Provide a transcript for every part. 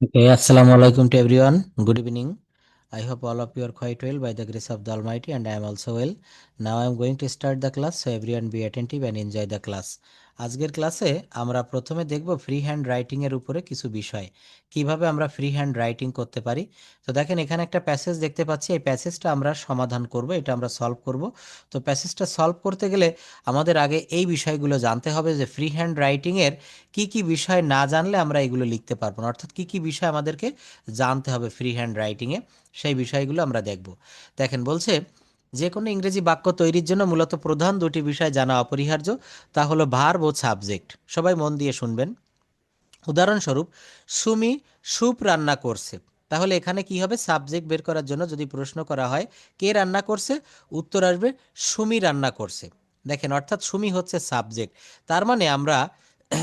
Okay, assalamu alaikum to everyone. Good evening. I hope all of you are quite well by the grace of the Almighty, and I am also well. Now I am going to start the class, so everyone be attentive and enjoy the class. আজকের ক্লাসে আমরা প্রথমে দেখব free hand writing এর উপরে কিছু বিষয়, কিভাবে আমরা ফ্রি হ্যান্ড রাইটিং করতে পারি। তো দেখেন এখানে একটা প্যাসেজ দেখতে পাচ্ছি, এই প্যাসেজটা আমরা সমাধান করব, এটা আমরা সলভ করব। তো প্যাসেজটা সলভ করতে গেলে আমাদের আগে এই বিষয়গুলো জানতে হবে যে ফ্রি হ্যান্ড রাইটিং এর কি কি বিষয় না জানলে আমরা এগুলো লিখতে পারবো না, অর্থাৎ কি কি বিষয় আমাদেরকে জানতে হবে ফ্রি হ্যান্ড রাইটিংয়ে, সেই বিষয়গুলো আমরা দেখব। দেখেন বলছে, যে কোনো ইংরেজি বাক্য তৈরির জন্য মূলত প্রধান দুটি বিষয় জানা অপরিহার্য, তা হলো ভার্ব ও সাবজেক্ট। সবাই মন দিয়ে শুনবেন। উদাহরণস্বরূপ, সুমি স্যুপ রান্না করছে। তাহলে এখানে কি হবে, সাবজেক্ট বের করার জন্য যদি প্রশ্ন করা হয় কে রান্না করছে, উত্তর আসবে সুমি রান্না করছে। দেখেন অর্থাৎ সুমি হচ্ছে সাবজেক্ট। তার মানে আমরা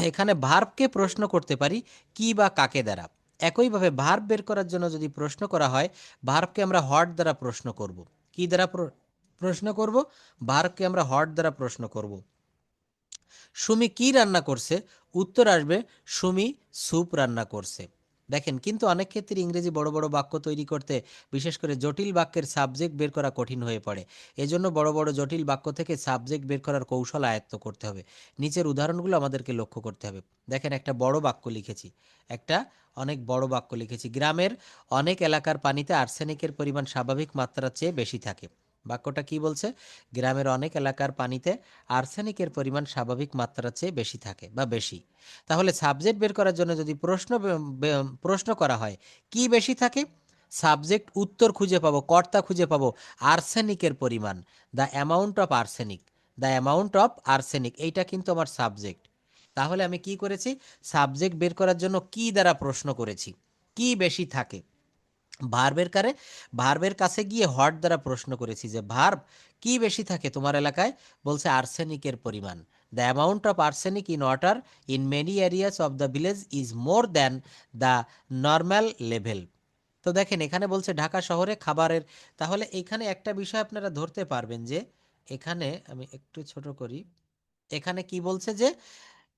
এখানে ভার্বকে প্রশ্ন করতে পারি কি বা কাকে দ্বারা। একইভাবে ভার্ব বের করার জন্য যদি প্রশ্ন করা হয়, ভার্বকে আমরা হট দ্বারা প্রশ্ন করব। কি দ্বারা প্রশ্ন করব? ভার্বকে আমরা হট দ্বারা প্রশ্ন করব। সুমি কি রান্না করছে, উত্তর আসবে সুমি স্যুপ রান্না করছে। দেখেন কিন্তু অনেক ক্ষেত্রে ইংরেজি বড় বড় বাক্য তৈরি করতে, বিশেষ করে জটিল বাক্যের সাবজেক্ট বের করা কঠিন হয়ে পড়ে। এজন্য বড় বড় জটিল বাক্য থেকে সাবজেক্ট বের করার কৌশল আয়ত্ত করতে হবে। নিচের উদাহরণগুলো আমাদেরকে লক্ষ্য করতে হবে। দেখেন একটা বড় বাক্য লিখেছি, একটা অনেক বড় বাক্য লিখেছি, গ্রামের অনেক এলাকার পানিতে আর্সেনিকের পরিমাণ স্বাভাবিক মাত্রার চেয়ে বেশি থাকে। বাক্যটা কি বলছে? গ্রামের অনেক এলাকার পানিতে আর্সেনিকের পরিমাণ স্বাভাবিক মাত্রার চেয়ে বেশি থাকে বা বেশি। তাহলে সাবজেক্ট বের করার জন্য যদি প্রশ্ন করা হয় কি বেশি থাকে, সাবজেক্ট উত্তর খুঁজে পাবো, কর্তা খুঁজে পাবো আর্সেনিকের পরিমাণ, the amount of arsenic. The amount of arsenic এইটা কিন্তু আমার সাবজেক্ট। তাহলে আমি কি করেছি, সাবজেক্ট বের করার জন্য কি দ্বারা প্রশ্ন করেছি, কি বেশি থাকে। ভার্বের কাছে গিয়ে হট দ্বারা প্রশ্ন করেছি যে ভার্ব কি বেশি থাকে তোমার এলাকায়, বলছে আর্সেনিকের পরিমাণ। The amount of arsenic in water in many areas of the village is more than the normal level. তো দেখেন এখানে বলছে ঢাকা শহরে খাবারের, তাহলে এখানে একটা বিষয় আপনারা ধরতে পারবেন যে, এখানে আমি একটু ছোট করি, এখানে কি বলছে যে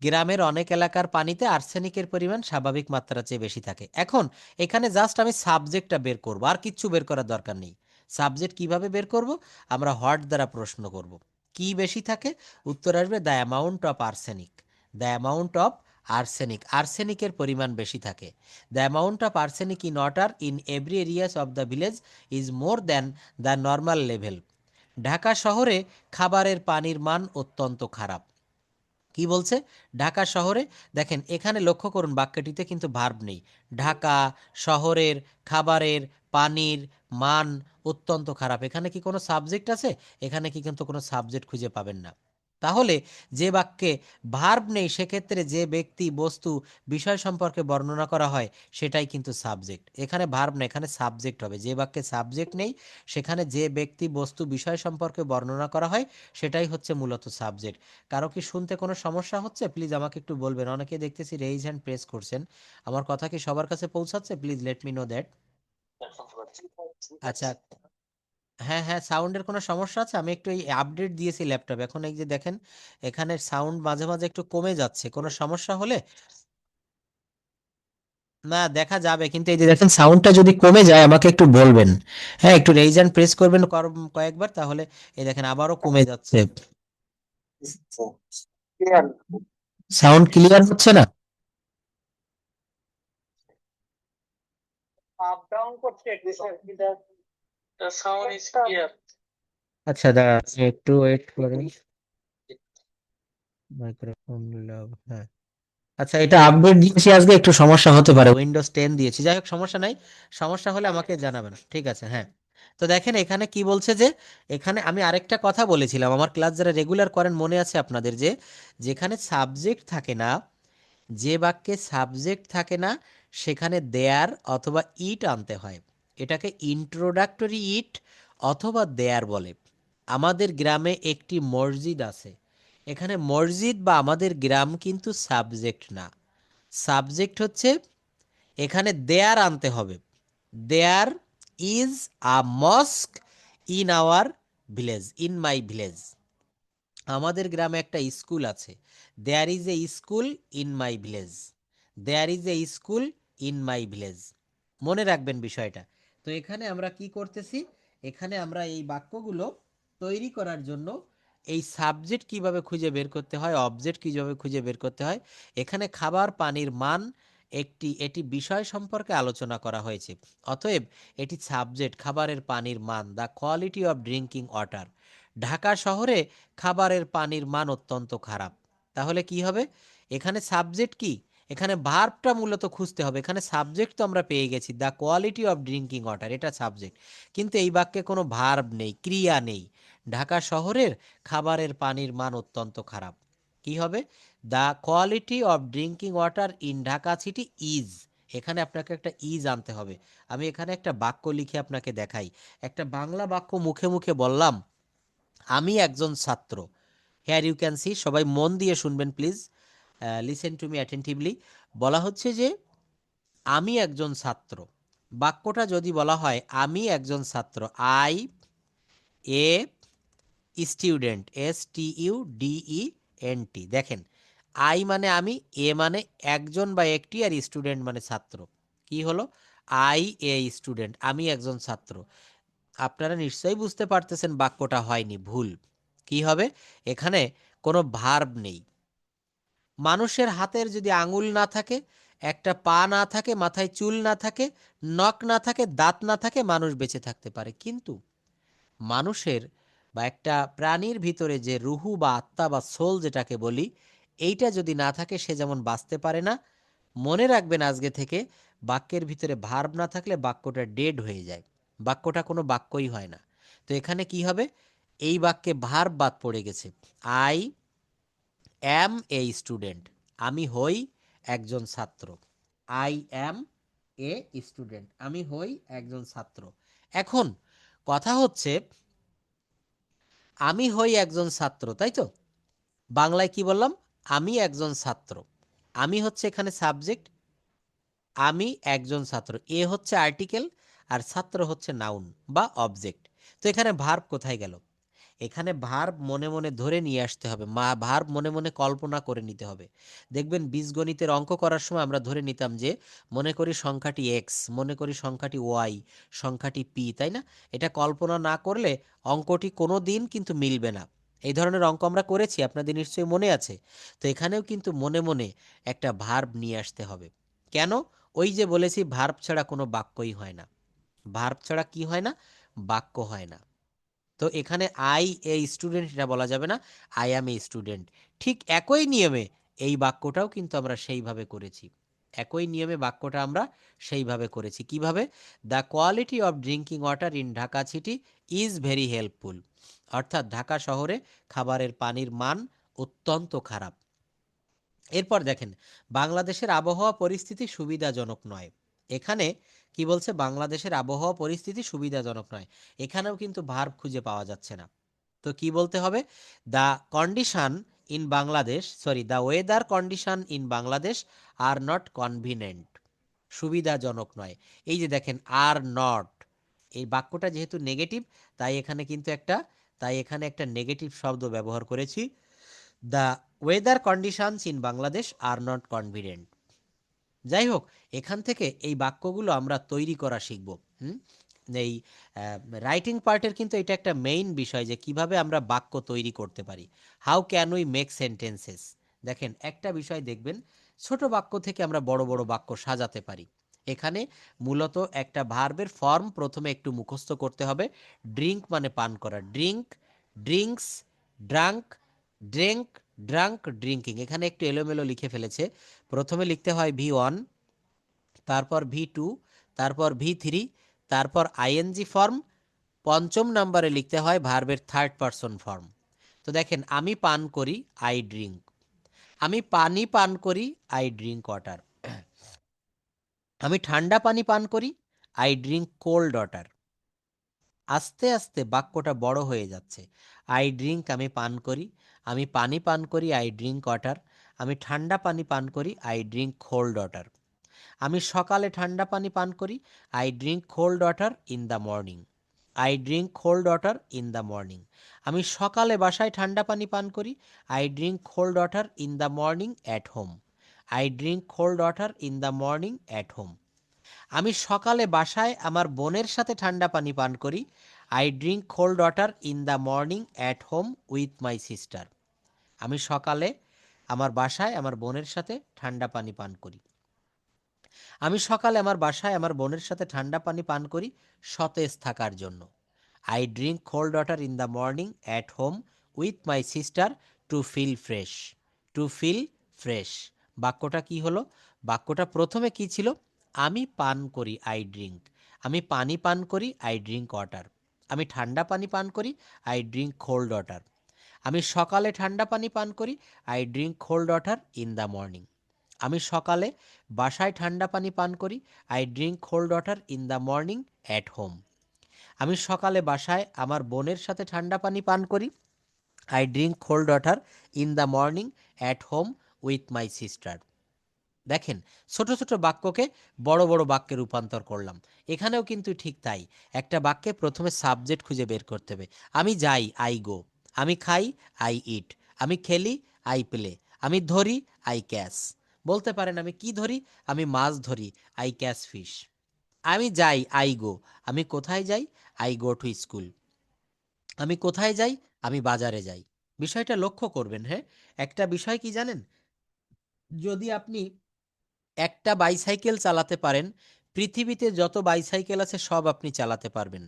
গ্রামের অনেক এলাকার পানিতে আর্সেনিকের পরিমাণ স্বাভাবিক মাত্রার চেয়ে বেশি থাকে। এখন এখানে জাস্ট আমি সাবজেক্টটা বের করব, আর কিচ্ছু বের করার দরকার নেই। সাবজেক্ট কিভাবে বের করব, আমরা হট দ্বারা প্রশ্ন করব। কি বেশি থাকে, উত্তর আসবে the amount of arsenic. The amount of arsenic, আর্সেনিকের পরিমাণ বেশি থাকে। The amount of arsenic in water in every areas of the village is more than the normal level. Dhaka শহরে খাবারের পানির মান অত্যন্ত খারাপ। কি বলছে, ঢাকা শহরে, দেখেন এখানে লক্ষ্য করুন বাক্যটিতে কিন্তু ভার্ব নেই। ঢাকা শহরের খাবারের পানির মান অত্যন্ত খারাপ, এখানে কি কোনো সাবজেক্ট আছে? এখানে কি কিন্তু কোনো সাবজেক্ট খুঁজে পাবেন না। তাহলে যে বাক্যে ভার্ব নেই, সেক্ষেত্রে যে ব্যক্তি বস্তু বিষয় সম্পর্কে বর্ণনা করা হয় সেটাই কিন্তু সাবজেক্ট। এখানে ভার্ব না, এখানে সাবজেক্ট হবে। যে বাক্যে সাবজেক্ট নেই, সেখানে যে ব্যক্তি বস্তু বিষয় সম্পর্কে বর্ণনা করা হয় সেটাই হচ্ছে মূলত সাবজেক্ট। কারো কি শুনতে কোনো সমস্যা হচ্ছে? প্লিজ আমাকে একটু বলবেন। অনেকে দেখতেছি রেইজ হ্যান্ড প্রেস করছেন। আমার কথা কি সবার কাছে পৌঁছাচ্ছে? Please let me know that. আচ্ছা, হ্যাঁ হ্যাঁ, সাউন্ডের কোনো সমস্যা আছে? আমি একটু এই আপডেট দিয়েছি ল্যাপটপ, এখন এই যে দেখেন এখানে সাউন্ড মাঝে মাঝে একটু কমে যাচ্ছে, কোনো সমস্যা হলে না দেখা যাবে, কিন্তু এই যে দেখেন সাউন্ডটা যদি কমে যায় আমাকে একটু বলবেন। হ্যাঁ, একটু রেইজ হ্যান্ড প্রেস করবেন কয়েকবার, তাহলে এই দেখেন আবারও কমে যাচ্ছে, সাউন্ড ক্লিয়ার হচ্ছে না। আচ্ছা দাঁড়া, আপনি একটু ওয়েট করেন। মাইক্রোফোন লাভ, হ্যাঁ। আচ্ছা, এটা আপডেট দিয়েছি আজকে, একটু সমস্যা হতে পারে, উইন্ডোজ 10 দিয়েছি, যাই হোক সমস্যা নাই। সমস্যা হলে আমাকে জানাবেন, ঠিক আছে? হ্যাঁ। তো দেখেন এখানে কি বলছে যে, এখানে আমি আরেকটা কথা বলেছিলাম, আমার ক্লাস যারা রেগুলার করেন মনে আছে আপনাদের, যে যেখানে সাবজেক্ট থাকে না, যে বাক্যে সাবজেক্ট থাকে না, সেখানে দেয়ার অথবা ইট আনতে হয়। এটাকে ইন্ট্রোডাক্টরি ইট অথবা দেয়ার বলে। আমাদের গ্রামে একটি মসজিদ আছে। এখানে মসজিদ বা আমাদের গ্রাম কিন্তু সাবজেক্ট না। সাবজেক্ট হচ্ছে, এখানে দেয়ার আনতে হবে। There is a mosque in our village, in my village. আমাদের গ্রামে একটা স্কুল আছে। There is a school in my village. There is a school in my village. মনে রাখবেন বিষয়টা। তো এখানে আমরা কি করতেছি, এখানে আমরা এই বাক্যগুলো তৈরি করার জন্য এই সাবজেক্ট কিভাবে খুঁজে বের করতে হয়, অবজেক্ট কিভাবে খুঁজে বের করতে হয়, এখানে খাবার পানির মান এটি বিষয় সম্পর্কে আলোচনা করা হয়েছে। অতএব এটি সাবজেক্ট, খাবারের পানির মান, the quality of drinking water. Dhaka শহরে খাবারের পানির মান অত্যন্ত খারাপ। তাহলে কি হবে, এখানে সাবজেক্ট কি, এখানে ভার্বটা মূলত খুঁজতে হবে। এখানে সাবজেক্ট তো আমরা পেয়ে গেছি, the quality of drinking water, এটা সাবজেক্ট। কিন্তু এই বাক্যে কোনো ভার্ব নেই, ক্রিয়া নেই। ঢাকা শহরের খাবারের পানির মান অত্যন্ত খারাপ। কি হবে, the quality of drinking water in Dhaka city is. এখানে আপনাকে একটা ইজ আনতে হবে। আমি এখানে একটা বাক্য লিখে আপনাকে দেখাই। একটা বাংলা বাক্য মুখে মুখে বললাম, আমি একজন ছাত্র। হেয়ার ইউ ক্যান সি, সবাই মন দিয়ে শুনবেন please, listen to me attentively. বলা হচ্ছে যে আমি একজন ছাত্র। বাক্যটা যদি বলা হয় আমি একজন ছাত্র, আই এ স্টুডেন্ট, STUDENT। দেখেন, আই মানে আমি, এ মানে একজন বা একটি, আর স্টুডেন্ট মানে ছাত্র। কি হলো, আই এ স্টুডেন্ট, আমি একজন ছাত্র। আপনারা নিশ্চয়ই বুঝতে পারতেছেন বাক্যটা হয়নি, ভুল। কি হবে, এখানে কোনো ভার্ব নেই। মানুষের হাতের যদি আঙুল না থাকে, একটা পা না থাকে, মাথায় চুল না থাকে, নখ না থাকে, দাঁত না থাকে, মানুষ বেঁচে থাকতে পারে। কিন্তু মানুষের বা একটা প্রাণীর ভিতরে যে রুহু বা আত্মা বা সোল যেটাকে বলি, এইটা যদি না থাকে সে যেমন বাঁচতে পারে না। মনে রাখবেন আজকে থেকে, বাক্যের ভিতরে ভার্ব না থাকলে বাক্যটা ডেড হয়ে যায়, বাক্যটা কোনো বাক্যই হয় না। তো এখানে কি হবে, এই বাক্যে ভার্ব বাদ পড়ে গেছে। আই অ্যাম এ স্টুডেন্ট, আমি হই একজন ছাত্র। আই অ্যাম এ স্টুডেন্ট, আমি হই একজন ছাত্র। এখন কথা হচ্ছে, আমি হই একজন ছাত্র, তাই তো? বাংলায় কি বললাম, আমি একজন ছাত্র। আমি হচ্ছে এখানে সাবজেক্ট, আমি একজন ছাত্র, এ হচ্ছে আর্টিকেল, আর ছাত্র হচ্ছে নাউন বা অবজেক্ট। তো এখানে ভার্ব কোথায় গেল, এখানে ভার্ব মনে মনে ধরে নিয়ে আসতে হবে, ভার্ব মনে মনে কল্পনা করে নিতে হবে। দেখবেন বীজগণিতের অঙ্ক করার সময় আমরা ধরে নিতাম যে, মনে করি সংখ্যাটি এক্স, মনে করি সংখ্যাটি ওয়াই, সংখ্যাটি পি, তাই না? এটা কল্পনা না করলে অঙ্কটি কোনো দিন কিন্তু মিলবে না। এই ধরনের অঙ্ক আমরা করেছি, আপনাদের নিশ্চয়ই মনে আছে। তো এখানেও কিন্তু মনে মনে একটা ভার্ব নিয়ে আসতে হবে। কেন? ওই যে বলেছি, ভার্ব ছাড়া কোনো বাক্যই হয় না। ভার্ব ছাড়া কি হয় না, বাক্য হয় না। তো এখানে আই এ স্টুডেন্ট এটা বলা যাবে না, আই অ্যাম এ স্টুডেন্ট। ঠিক একই নিয়মে এই বাক্যটাও কিন্তু আমরা সেইভাবে করেছি। একই নিয়মে বাক্যটা আমরা সেইভাবে করেছি। কিভাবে, the quality of drinking water in Dhaka city is very helpful. অর্থাৎ ঢাকা শহরে খাবারের পানির মান অত্যন্ত খারাপ। এরপর দেখেন, বাংলাদেশের আবহাওয়া পরিস্থিতি সুবিধাজনক নয়। এখানে কি বলছে, বাংলাদেশের আবহাওয়া পরিস্থিতি সুবিধাজনক নয়। এখানেও কিন্তু ভার্ব খুঁজে পাওয়া যাচ্ছে না। তো কি বলতে হবে, the condition in Bangladesh, sorry, the weather condition in Bangladesh are not convenient. সুবিধাজনক নয়। এই যে দেখেন, আর নট, এই বাক্যটা যেহেতু নেগেটিভ, তাই এখানে একটা নেগেটিভ শব্দ ব্যবহার করেছি। The weather conditions in Bangladesh are not confident. যাই হোক, এখান থেকে এই বাক্যগুলো আমরা তৈরি করা শিখব। এই রাইটিং পার্টের কিন্তু এটা একটা মেইন বিষয়, যে কিভাবে আমরা বাক্য তৈরি করতে পারি। How can we make sentences. দেখেন, একটা বিষয় দেখবেন, ছোট বাক্য থেকে আমরা বড় বড় বাক্য সাজাতে পারি। এখানে মূলত একটা ভার্বের ফর্ম প্রথমে একটু মুখস্থ করতে হবে। ড্রিঙ্ক মানে পান করা, drink, drinks, drank, drink, drank, drinking. এখানে একটু এলোমেলো লিখে ফেলেছে। প্রথমে লিখতে হয় V1, তারপর V2, তারপর V3, তারপর আইএনজি ফর্ম, পঞ্চম নম্বরে লিখতে হয় ভার্বের থার্ড পারসন ফর্ম। তো দেখেন, আমি পান করি, আই ড্রিঙ্ক। আমি পানি পান করি, আই ড্রিঙ্ক ওয়াটার। আমি ঠান্ডা পানি পান করি, আই ড্রিঙ্ক কোল্ড ওয়াটার। আস্তে আস্তে বাক্যটা বড় হয়ে যাচ্ছে। আই ড্রিঙ্ক, আমি পান করি, আমি পানি পান করি, আই ড্রিঙ্ক ওয়াটার। আমি ঠান্ডা পানি পান করি, আই ড্রিঙ্ক কোল্ড ওয়াটার। আমি সকালে ঠান্ডা পানি পান করি, I drink cold water in the morning. I drink cold water in the morning. আমি সকালে বাসায় ঠান্ডা পানি পান করি, I drink cold water in the morning at home. I drink cold water in the morning at home. আমি সকালে বাসায় আমার বোনের সাথে ঠান্ডা পানি পান করি। I drink cold water in the morning at home with my sister. আমি সকালে আমার বাসায় আমার বোনের সাথে ঠান্ডা পানি পান করি। আমি সকালে আমার বাসায় আমার বোনের সাথে ঠান্ডা পানি পান করি সতেজ থাকার জন্য। I drink cold water in the morning at home with my sister to feel fresh. To feel fresh বাক্যটা কি হলো? বাক্যটা প্রথমে কি ছিল? আমি পান করি, আই ড্রিঙ্ক। আমি পানি পান করি, আই ড্রিঙ্ক ওয়াটার। আমি ঠান্ডা পানি পান করি, আই ড্রিঙ্ক কোল্ড ওয়াটার। আমি সকালে ঠান্ডা পানি পান করি, I drink cold water in the morning. আমি সকালে বাসায় ঠান্ডা পানি পান করি, I drink cold water in the morning at home. আমি সকালে বাসায় আমার বোনের সাথে ঠান্ডা পানি পান করি, I drink cold water in the morning at home with my sister. দেখেন, ছোট ছোট বাক্যকে বড় বড় বাক্যে রূপান্তর করলাম। এখানেও কিন্তু ঠিক তাই। একটা বাক্যে প্রথমে সাবজেক্ট খুঁজে বের করতে হবে। আমি যাই, আই গো। আমি খাই, আই ইট। আমি খেলি, আই প্লে। আমি ধরি, আই ক্যাচ। বলতে পারেন আমি কি ধরি? আমি মাছ ধরি, আই ক্যাচ ফিশ। আমি যাই, আই গো। আমি কোথায় যাই? I go to school. আমি কোথায় যাই? আমি বাজারে যাই। বিষয়টা লক্ষ্য করবেন। হ্যাঁ, একটা বিষয় কি জানেন? যদি আপনি একটা বাইসাইকেল চালাতে পারেন, পৃথিবীতে যত বাইসাইকেল আছে সব আপনি চালাতে পারবেন।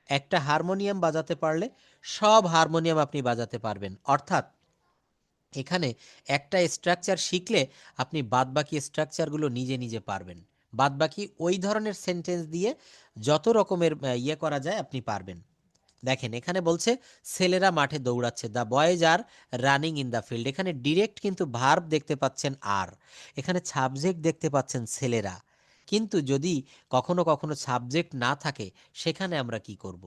একটা হারমোনিয়াম বাজাতে পারলে সব হারমোনিয়াম আপনি বাজাতে পারবেন। অর্থাৎ এখানে একটা স্ট্রাকচার শিখলে আপনি বাদবাকি স্ট্রাকচারগুলো নিজে নিজে পারবেন। বাদবাকি ওই ধরনের সেন্টেন্স দিয়ে যত রকমের করা যায় আপনি পারবেন। দেখেন, এখানে বলছে ছেলেরা মাঠে দৌড়াচ্ছে, the boys are running in the field. এখানে ডিরেক্ট কিন্তু ভার্ব দেখতে পাচ্ছেন আর, এখানে সাবজেক্ট দেখতে পাচ্ছেন ছেলেরা। কিন্তু যদি কখনো কখনো সাবজেক্ট না থাকে, সেখানে আমরা কি করব?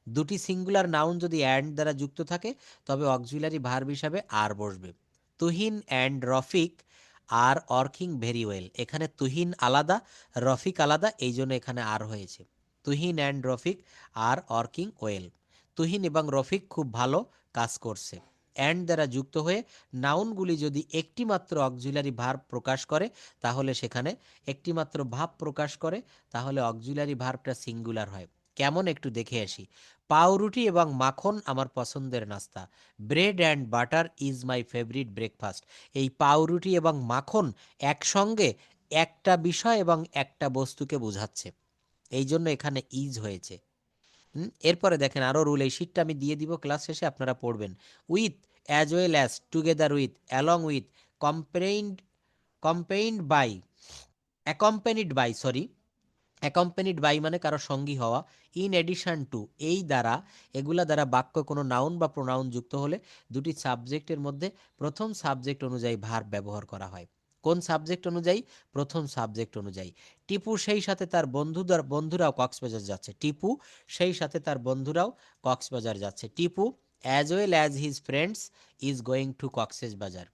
দুটি সিঙ্গুলার নাউন যদি অ্যান্ড দ্বারা যুক্ত থাকে, তবে অক্সিলারি ভার্ব হিসাবে আর বসবে। Tuhin and Rafiq are working very well. এখানে তুহিন আলাদা, রফিক আলাদা, এই জন্য এখানে আর হয়েছে। Tuhin and Rafiq are working well. Tuhin এবং রফিক খুব ভালো কাজ করছে। অ্যান্ড দ্বারা যুক্ত হয়ে নাউনগুলি যদি একটিমাত্র অক্সিলারি ভার্ব প্রকাশ করে, তাহলে সেখানে একটিমাত্র ভাব প্রকাশ করে, তাহলে অক্সিলারি ভার্বটা সিঙ্গুলার হয়। কেমন একটু দেখে আসি। পাউরুটি এবং মাখন আমার পছন্দের নাস্তা। Bread and butter is my favourite breakfast. এই পাউরুটি এবং মাখন একসঙ্গে একটা বিষয় এবং একটা বস্তুকে বোঝাচ্ছে, এই জন্য এখানে ইজ হয়েছে। এরপরে দেখেন আরও রুল, এই শিটটা আমি দিয়ে দিব ক্লাস শেষে, আপনারা পড়বেন। With, as well as, together with, along with, complained, complained by, accompanied by, sorry, accompanied by মানে কারো সঙ্গী হওয়া। ইন এডিশন টু, এই দ্বারা, এগুলা দ্বারা বাক্য কোনো নাউন বা প্রোনাউন যুক্ত হলে দুটি সাবজেক্টের মধ্যে প্রথম সাবজেক্ট অনুযায়ী ভার্ব ব্যবহার করা হয়। কোন সাবজেক্ট অনুযায়ী? প্রথম সাবজেক্ট অনুযায়ী। টিপু সেই সাথে তার বন্ধুরাও কক্সবাজার যাচ্ছে। টিপু সেই সাথে তার বন্ধুরাও কক্সবাজার যাচ্ছে। Tipu as well as his friends is going to Cox's বাজার।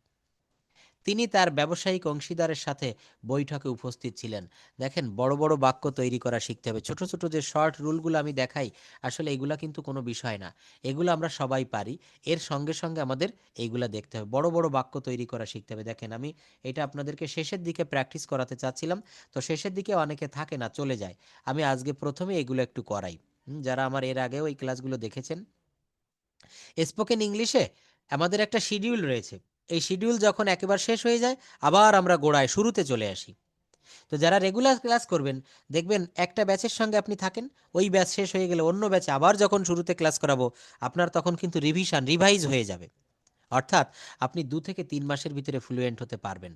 তিনি তার ব্যবসায়িক অংশীদারের সাথে বৈঠকে উপস্থিত ছিলেন। দেখেন, বড় বড় বাক্য তৈরি করা শিখতে হবে। ছোট ছোট যে শর্ট রুলগুলো আমি দেখাই, আসলে এগুলা কিন্তু কোনো বিষয় না, এগুলো আমরা সবাই পারি। এর সঙ্গে সঙ্গে আমাদের এইগুলা দেখতে হবে, বড় বড় বাক্য তৈরি করা শিখতে হবে। দেখেন, আমি এটা আপনাদেরকে শেষের দিকে প্র্যাকটিস করাতে চাচ্ছিলাম, তো শেষের দিকে অনেকে থাকে না, চলে যায়। আমি আজকে প্রথমে এগুলো একটু করাই। যারা আমার এর আগেও এই ক্লাসগুলো দেখেছেন, স্পোকেন ইংলিশে আমাদের একটা শিডিউল রয়েছে। এই শিডিউল যখন একেবারে শেষ হয়ে যায়, আবার আমরা গোড়ায় শুরুতে চলে আসি। তো যারা রেগুলার ক্লাস করবেন, দেখবেন একটা ব্যাচের সঙ্গে আপনি থাকেন, ওই ব্যাচ শেষ হয়ে গেলে অন্য ব্যাচে আবার যখন শুরুতে ক্লাস করাবো, আপনার তখন কিন্তু রিভাইজ হয়ে যাবে। অর্থাৎ আপনি 2 থেকে 3 মাসের ভিতরে ফ্লুয়েন্ট হতে পারবেন।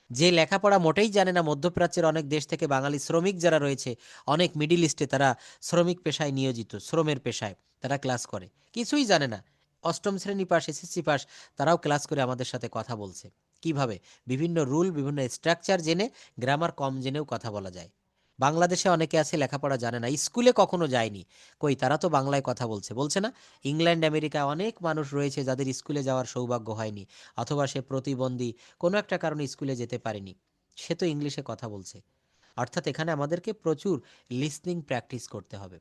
যে লেখাপড়া মোটেই জানে না, মধ্যপ্রাচ্যের অনেক দেশ থেকে বাঙালি শ্রমিক যারা রয়েছে, অনেক মিডিল ইস্টে, তারা শ্রমিক পেশায় নিয়োজিত, শ্রমের পেশায় তারা ক্লাস করে, কিছুই জানে না, অষ্টম শ্রেণী পাস, এসএসসি পাস, তারাও ক্লাস করে আমাদের সাথে কথা বলছে। কিভাবে? বিভিন্ন রুল, বিভিন্ন স্ট্রাকচার জেনে, গ্রামার কম জেনেও কথা বলা যায়। বাংলাদেশে অনেকে আছে লেখাপড়া জানে না, স্কুলে কখনো যায়নি, কই তারা তো বাংলায় কথা বলছে, বলছে না? ইংল্যান্ড, আমেরিকায় অনেক মানুষ রয়েছে যাদের স্কুলে যাওয়ার সৌভাগ্য হয়নি, অথবা সে প্রতিবন্ধী, কোনো একটা কারণে স্কুলে যেতে পারেনি, সে তো ইংলিশে কথা বলছে। অর্থাৎ এখানে আমাদেরকে প্রচুর লিসনিং প্র্যাকটিস করতে হবে।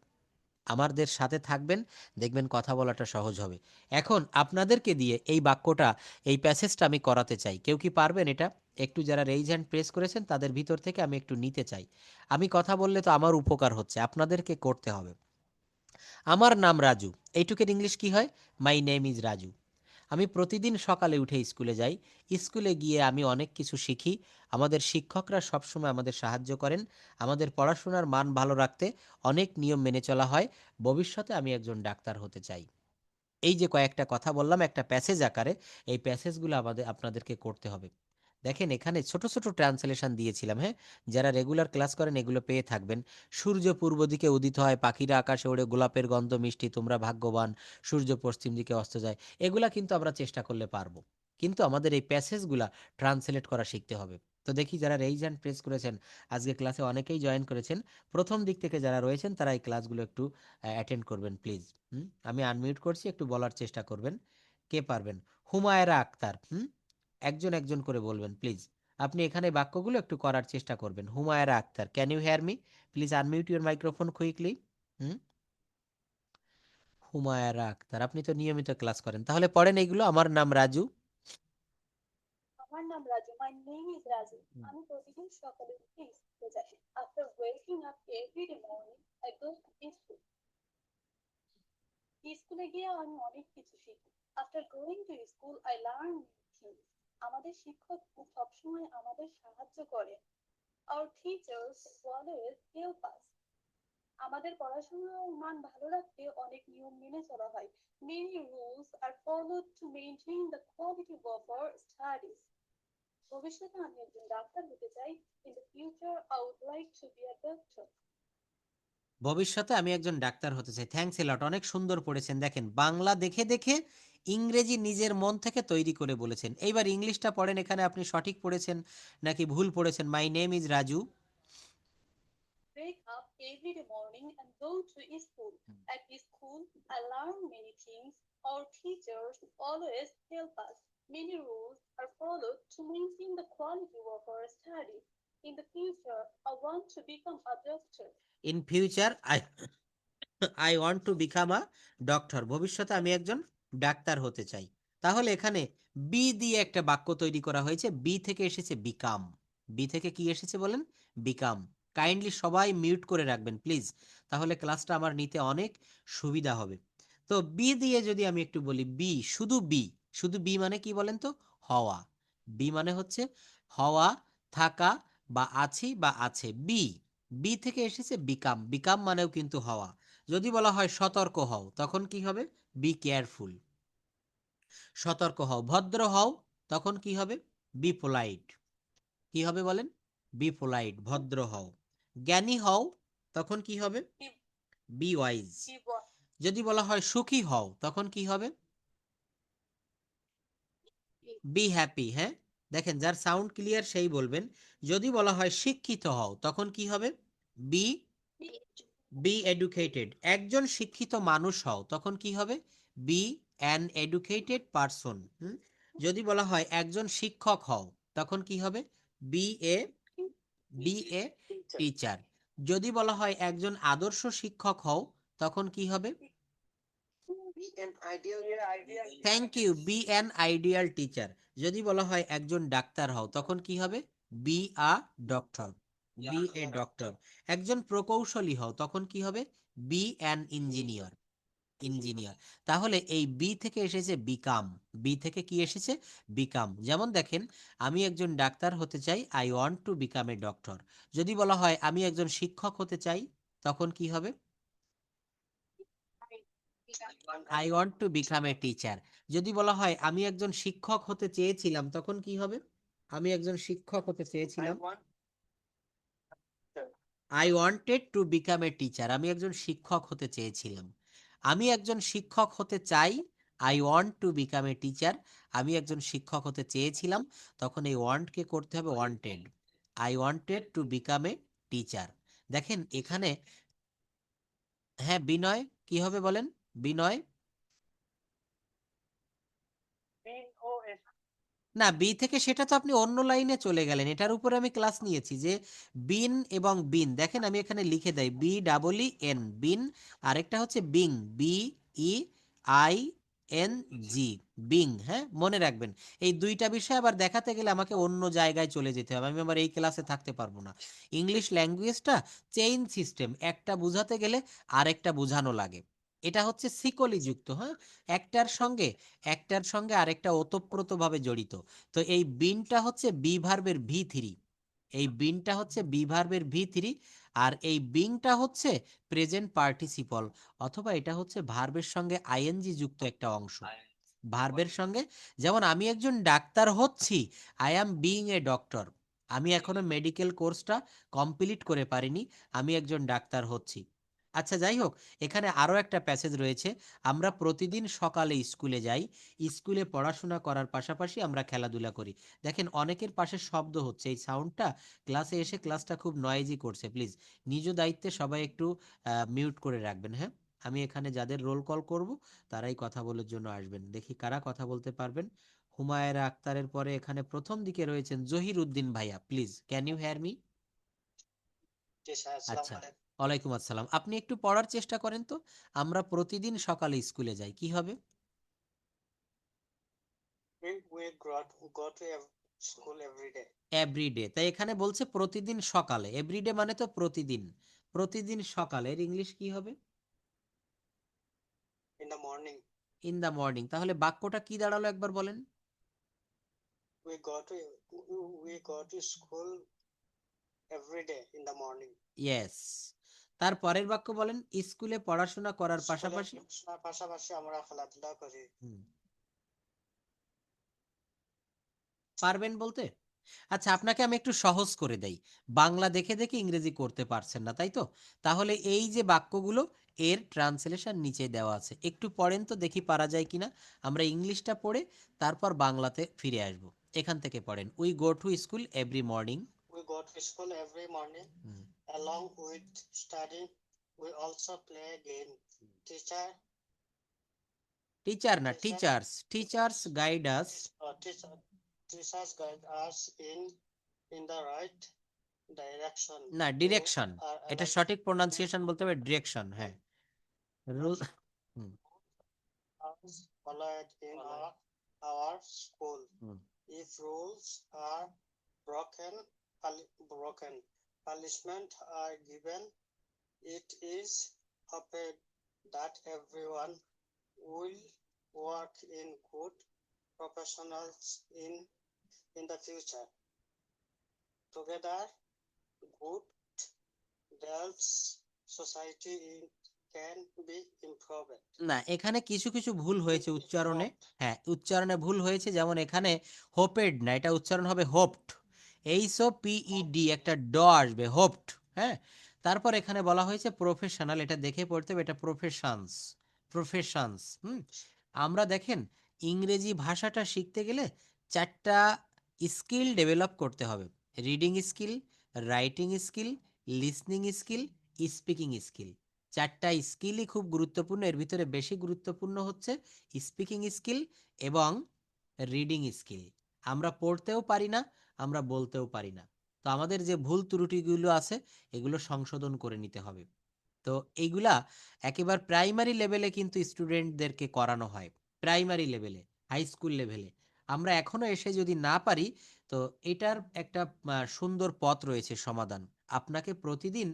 আমাদের সাথে থাকবেন, দেখবেন কথা বলাটা সহজ হবে। এখন আপনাদেরকে দিয়ে এই বাক্যটা, এই প্যাসেজটা আমি করাতে চাই। কেউ কি পারবেন এটা? একটু যারা রেইজ হ্যান্ড প্রেস করেছেন তাদের ভিতর থেকে আমি একটু নিতে চাই। আমি কথা বললে তো আমার উপকার হচ্ছে, আপনাদেরকে করতে হবে। আমার নাম রাজু, এইটুকের ইংলিশ কি হয়? My name is Raju. আমি প্রতিদিন সকালে উঠে স্কুলে যাই। স্কুলে গিয়ে আমি অনেক কিছু শিখি। আমাদের শিক্ষকরা সবসময় আমাদের সাহায্য করেন। আমাদের পড়াশোনার মান ভালো রাখতে অনেক নিয়ম মেনে চলা হয়। ভবিষ্যতে আমি একজন ডাক্তার হতে চাই। এই যে কয়েকটা কথা বললাম একটা প্যাসেজ আকারে, এই প্যাসেজগুলো আপনাদেরকে করতে হবে। দেখেন এখানে ছোট ছোট ট্রান্সলেশন দিয়েছিলাম, হ্যাঁ? যারা রেগুলার ক্লাস করেন এগুলো পেয়ে থাকবেন। সূর্য পূর্ব দিকে উদিত হয়, পাখিরা আকাশে ওড়ে, গোলাপের গন্ধ মিষ্টি, তোমরা ভাগ্যবান, সূর্য পশ্চিম দিকে অস্ত যায়। এগুলা কিন্তু আমরা চেষ্টা করলে পারবো, কিন্তু আমাদের এই প্যাসেজগুলা ট্রান্সলেট করা শিখতে হবে। তো দেখি যারা রেইজ হ্যান্ড প্রেস করেছেন, আজকে ক্লাসে অনেকেই জয়েন করেছেন, প্রথম দিক থেকে যারা রয়েছেন তারা এই ক্লাসগুলো একটু অ্যাটেন্ড করবেন প্লিজ। আমি আনমিউট করছি, একটু বলার চেষ্টা করবেন। কে পারবেন? হুমায়রা আক্তার, একজন একজন করে বলবেন প্লিজ। আপনি এখানে বাক্যগুলো একটু করার চেষ্টা করবেন। Humaira Akter, can you hear me? Please unmute your microphone quickly. Hmm Humaira Akter, আপনি তো নিয়মিত ক্লাস করেন, তাহলে পড়েন এইগুলো। আমার নাম রাজু। আমার নাম Raju. My name is Raju. আমি প্রতিদিন সকালে উঠে স্কুলে যাই। After waking up every morning I go to school. স্কুলে গিয়ে আমি অনেক কিছু শিখি। After going to school I learn things. আমাদের শিক্ষক সবসময় আমাদের সাহায্য করে। Our teachers always help us. আমাদের পড়াশোনার মান ভালো রাখতে অনেক নিয়ম মেনে চলা হয়। Many rules are followed to maintain the quality of our studies. ভবিষ্যতে আমি একজন ডাক্তার হতে চাই। In the future I would like to be a doctor. ভবিষ্যতে আমি একজন ডাক্তার হতে চাই। থ্যাঙ্কস এ লট, অনেক সুন্দর পড়েছেন। দেখেন বাংলা দেখে দেখে ইংরেজি নিজের মন থেকে তৈরি করে বলেছেন। এইবার ইংলিশটা পড়েন, এখানে আপনি সঠিক পড়েছেন নাকি ভুল পড়েছেন? My name is Raju. Wake up every morning and go to school. At school, I learn many things. Our teachers always help us. Many rules are followed to maintain the quality of our studies. In the future, I want to become a doctor. In future I I want to become a doctor. ভবিষ্যতে আমি একজন ডাক্তার হতে চাই। তাহলে এখানে B দিয়ে একটা বাক্য তৈরি করা হয়েছে। বি থেকে এসেছে বিকাম। বি থেকে কি এসেছে বলেন? বিকাম। কাইন্ডলি সবাই মিউট করে রাখবেন প্লিজ, তাহলে ক্লাসটা আমার নিতে অনেক সুবিধা হবে। তো বি দিয়ে যদি আমি একটু বলি, বি, শুধু বি। শুধু বি মানে কি বলেন তো? হওয়া। বি মানে হচ্ছে হওয়া, থাকা, বা আছি বা আছে। বি, বি থেকে এসেছে বিকাম। বিকাম মানেও কিন্তু হওয়া। যদি বলা হয় সতর্ক হও, তখন কি হবে? Be careful. সতর্ক হও। ভদ্র হও, তখন কি হবে? B polite. কি হবে বলেন? বি পোলাইট, ভদ্র হও। জ্ঞানী হও, তখন কি হবে? Be, B wise. be what? যদি বলা হয় সুখী হও, তখন কি হবে? Be happy. হ্যাঁ, দেখেন যার সাউন্ড ক্লিয়ার সেই বলবেন। যদি বলা হয় শিক্ষিত হও, তখন কি হবে? Be be educated. একজন শিক্ষিত মানুষ হও, তখন কি হবে? Be an educated person. যদি বলা হয় একজন শিক্ষক হও, তখন কি হবে? Be a be a teacher. যদি বলা হয় একজন আদর্শ শিক্ষক হও, তখন কি হবে? Thank you, be an ideal teacher. যদি বলা হয় একজন ডাক্তার হও, তখন কি হবে? Be a doctor. Be a doctor. একজন প্রকৌশলী হও, তখন কি হবে? Be an engineer. ইঞ্জিনিয়ার। তাহলে এই বি থেকে এসেছে বিকাম। বি থেকে কি এসেছে? বিকাম। যেমন দেখেন, আমি একজন ডাক্তার হতে চাই, I want to become a doctor. যদি বলা হয় আমি একজন শিক্ষক হতে চাই, তখন কি হবে? I want to become a teacher. যদি বলা হয় আমি একজন শিক্ষক হতে চেয়েছিলাম, তখন কি হবে? আমি একজন শিক্ষক হতে চেয়েছিলাম, I wanted to become a teacher. আমি একজন শিক্ষক হতে চেয়েছিলাম। আমি একজন শিক্ষক হতে চাই, I want to become a teacher. আমি একজন শিক্ষক হতে চেয়েছিলাম, তখন এই ওয়ান্টকে করতে হবে wanted. I wanted to become a teacher. দেখেন এখানে, হ্যাঁ বিনয়, কি হবে বলেন? বিনয়, B-O-S. না, বি থেকে সেটা তো আপনি অন্য লাইনে চলে গেলেন, এটার উপরে আমি ক্লাস নিয়েছি যে বিন এবং বিন, দেখেন আমি এখানে লিখে দেই BEEN বিন, আরেকটা হচ্ছে বিং, BEING বিং, হ্যাঁ মনে রাখবেন। এই দুইটা বিষয় আবার দেখাতে গেলে আমাকে অন্য জায়গায় চলে যেতে হবে, আমি আবার এই ক্লাসে থাকতে পারবো না। ইংলিশ ল্যাঙ্গুয়েজটা চেইন সিস্টেম, একটা বোঝাতে গেলে আরেকটা বোঝানো লাগে, এটা হচ্ছে সিকলি যুক্ত, হ্যাঁ একটার সঙ্গে আরেকটা ওতপ্রোতভাবে জড়িত। তো এই বিনটা হচ্ছে বি ভার্বের V3, এই বিনটা হচ্ছে বি ভার্বের V3, আর এই বিংটা হচ্ছে প্রেজেন্ট পার্টিসিপল, অথবা এটা হচ্ছে ভার্বের সঙ্গে আইএনজি যুক্ত একটা অংশ। ভার্বের সঙ্গে, যেমন আমি একজন ডাক্তার হচ্ছি, I am being a doctor, আমি এখনো মেডিকেল কোর্সটা কমপ্লিট করে পারিনি, আমি একজন ডাক্তার হচ্ছি। আচ্ছা যাই হোক, এখানে আরো একটা প্যাসেজ রয়েছে, আমরা প্রতিদিন সকালে স্কুলে যাই, স্কুলে পড়াশোনা করার পাশাপাশি আমরা খেলাধুলা করি। দেখেন অনেকের পাশে শব্দ হচ্ছে, এই সাউন্ডটা ক্লাসে এসে ক্লাসটা খুব নয়েজি করছে, প্লিজ নিজ দায়িত্বে সবাই একটু মিউট করে রাখবেন, হ্যাঁ। আমি এখানে যাদের রোল কল করব তারাই কথা বলার জন্য আসবেন, দেখি কারা কথা বলতে পারবেন। হুমায়রা আক্তারের পরে এখানে প্রথম দিকে রয়েছেন জহির উদ্দিন ভাইয়া, please can you hear me? আচ্ছা, ওয়ালাইকুম আসসালাম, আপনি একটু পড়ার চেষ্টা করেন তো। আমরা প্রতিদিন সকালে স্কুলে যাই, কি হবে? এভরিডে, তাই এখানে বলছে প্রতিদিন সকালে, এভরিডে মানে তো প্রতিদিন, প্রতিদিন সকালের ইংলিশ কি হবে? ইন দা মর্নিং, তাহলে বাক্যটা কি দাঁড়ালো একবার বলেন? ইয়েস, তার পরের বাক্য বলেন, স্কুলে পড়াশোনা করার পাশাপাশি। আমরা খেলাধুলা করি। পারবেন বলতে? আচ্ছা আপনাকে আমি একটু সহজ করে দেই, বাংলা দেখে দেখে ইংরেজি করতে পারছেন না তাই তো, তাহলে এই যে বাক্যগুলো এর ট্রান্সলেশন নিচে দেওয়া আছে, একটু পড়েন তো দেখি পারা যায় কিনা। আমরা ইংলিশটা পড়ে তারপর বাংলাতে ফিরে আসব, এখান থেকে পড়েন। We go to school every morning. We go to school every morning. Along with studying, we also play a game. Teacher, teacher না, teachers, teachers guide us. teachers guide us in the right direction. না, direction, এটা সঠিক pronunciation বলতে হবে direction, হ্যাঁ। Rule followed in our school. If rules are broken, punishment are given. It is hoped that everyone will work in good professionals in the future. Together, good helps society can be improved. না, এখানে কিছু কিছু ভুল হয়েছে উচ্চারণে, হ্যাঁ উচ্চারণে ভুল হয়েছে, যেমন এখানে হোপেড না, এটা উচ্চারণ হবে হোপড, HOPED, একটা ড আসবে, হোপড, হ্যাঁ। তারপর এখানে বলা হয়েছে প্রফেশনাল, এটা দেখে পড়তে হবে, এটা প্রফেশনস, প্রফেশনস। আমরা দেখেন ইংরেজি ভাষাটা শিখতে গেলে চারটা স্কিল ডেভেলপ করতে হবে, reading skill, writing skill, listening skill, speaking skill. চারটা স্কিলই খুব গুরুত্বপূর্ণ, এর ভিতরে বেশি গুরুত্বপূর্ণ হচ্ছে স্পিকিং স্কিল এবং রিডিং স্কিল। আমরা পড়তেও পারি না, আমরা বলতেও পারি না, তো আমাদের যে ভুল ত্রুটিগুলো আছে এগুলো সংশোধন করে নিতে হবে। তো এইগুলা একেবারে প্রাইমারি লেভেলে কিন্তু স্টুডেন্টদেরকে করানো হয়, প্রাইমারি লেভেলে, হাই স্কুল লেভেলে। আমরা এখনো এসে যদি না পারি, তো এটার একটা সুন্দর পথ রয়েছে সমাধান, আপনাকে প্রতিদিন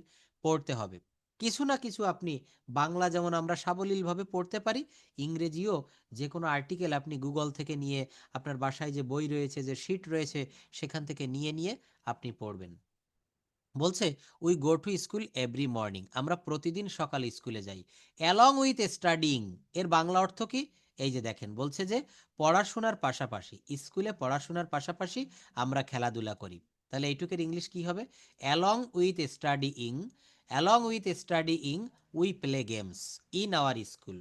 পড়তে হবে কিছু না কিছু। আপনি বাংলা যেমন আমরা সাবলীলভাবে পড়তে পারি, ইংরেজিও যে কোনো আর্টিকেল আপনি গুগল থেকে নিয়ে, আপনার বাসায় যে বই রয়েছে, যে শিট রয়েছে, সেখান থেকে নিয়ে নিয়ে আপনি পড়বেন। বলছে we go to school every morning, আমরা প্রতিদিন সকালে স্কুলে যাই, অ্যালং উইথ স্টাডিং, এর বাংলা অর্থ কি? এই যে দেখেন বলছে যে পড়াশোনার পাশাপাশি, স্কুলে পড়াশোনার পাশাপাশি আমরা খেলাধুলা করি, তাহলে এইটুকের ইংলিশ কি হবে? Along with studying, along with studying we play games in our school.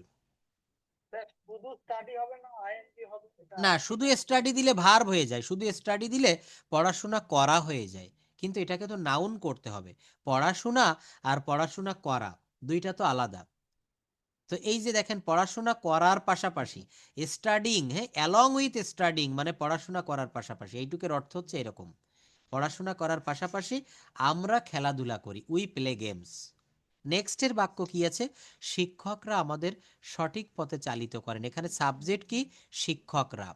শুধু স্টাডি হবে না, আইএনজি হবে? না, শুধু স্টাডি দিলে ভার্ব হয়ে যায়, শুধু স্টাডি দিলে পড়াশোনা করা হয়ে যায়, কিন্তু এটাকে তো নাউন করতে হবে। পড়াশোনা আর পড়াশোনা করা দুইটা তো আলাদা। তো এই যে দেখেন পড়াশোনা করার পাশাপাশি স্টাডিং, হ্যাঁ, অ্যালং উইথ স্টাডিং মানে পড়াশোনা করার পাশাপাশি, এইটুকের অর্থ হচ্ছে এরকম, পড়াশোনা করার পাশাপাশি আমরা খেলাধুলা করি, উই প্লে গেমস। নেক্সটের বাক্য কি আছে? শিক্ষকরা আমাদের সঠিক পথে চালিত করেন। এখানে সাবজেক্ট কি? শিক্ষকরা।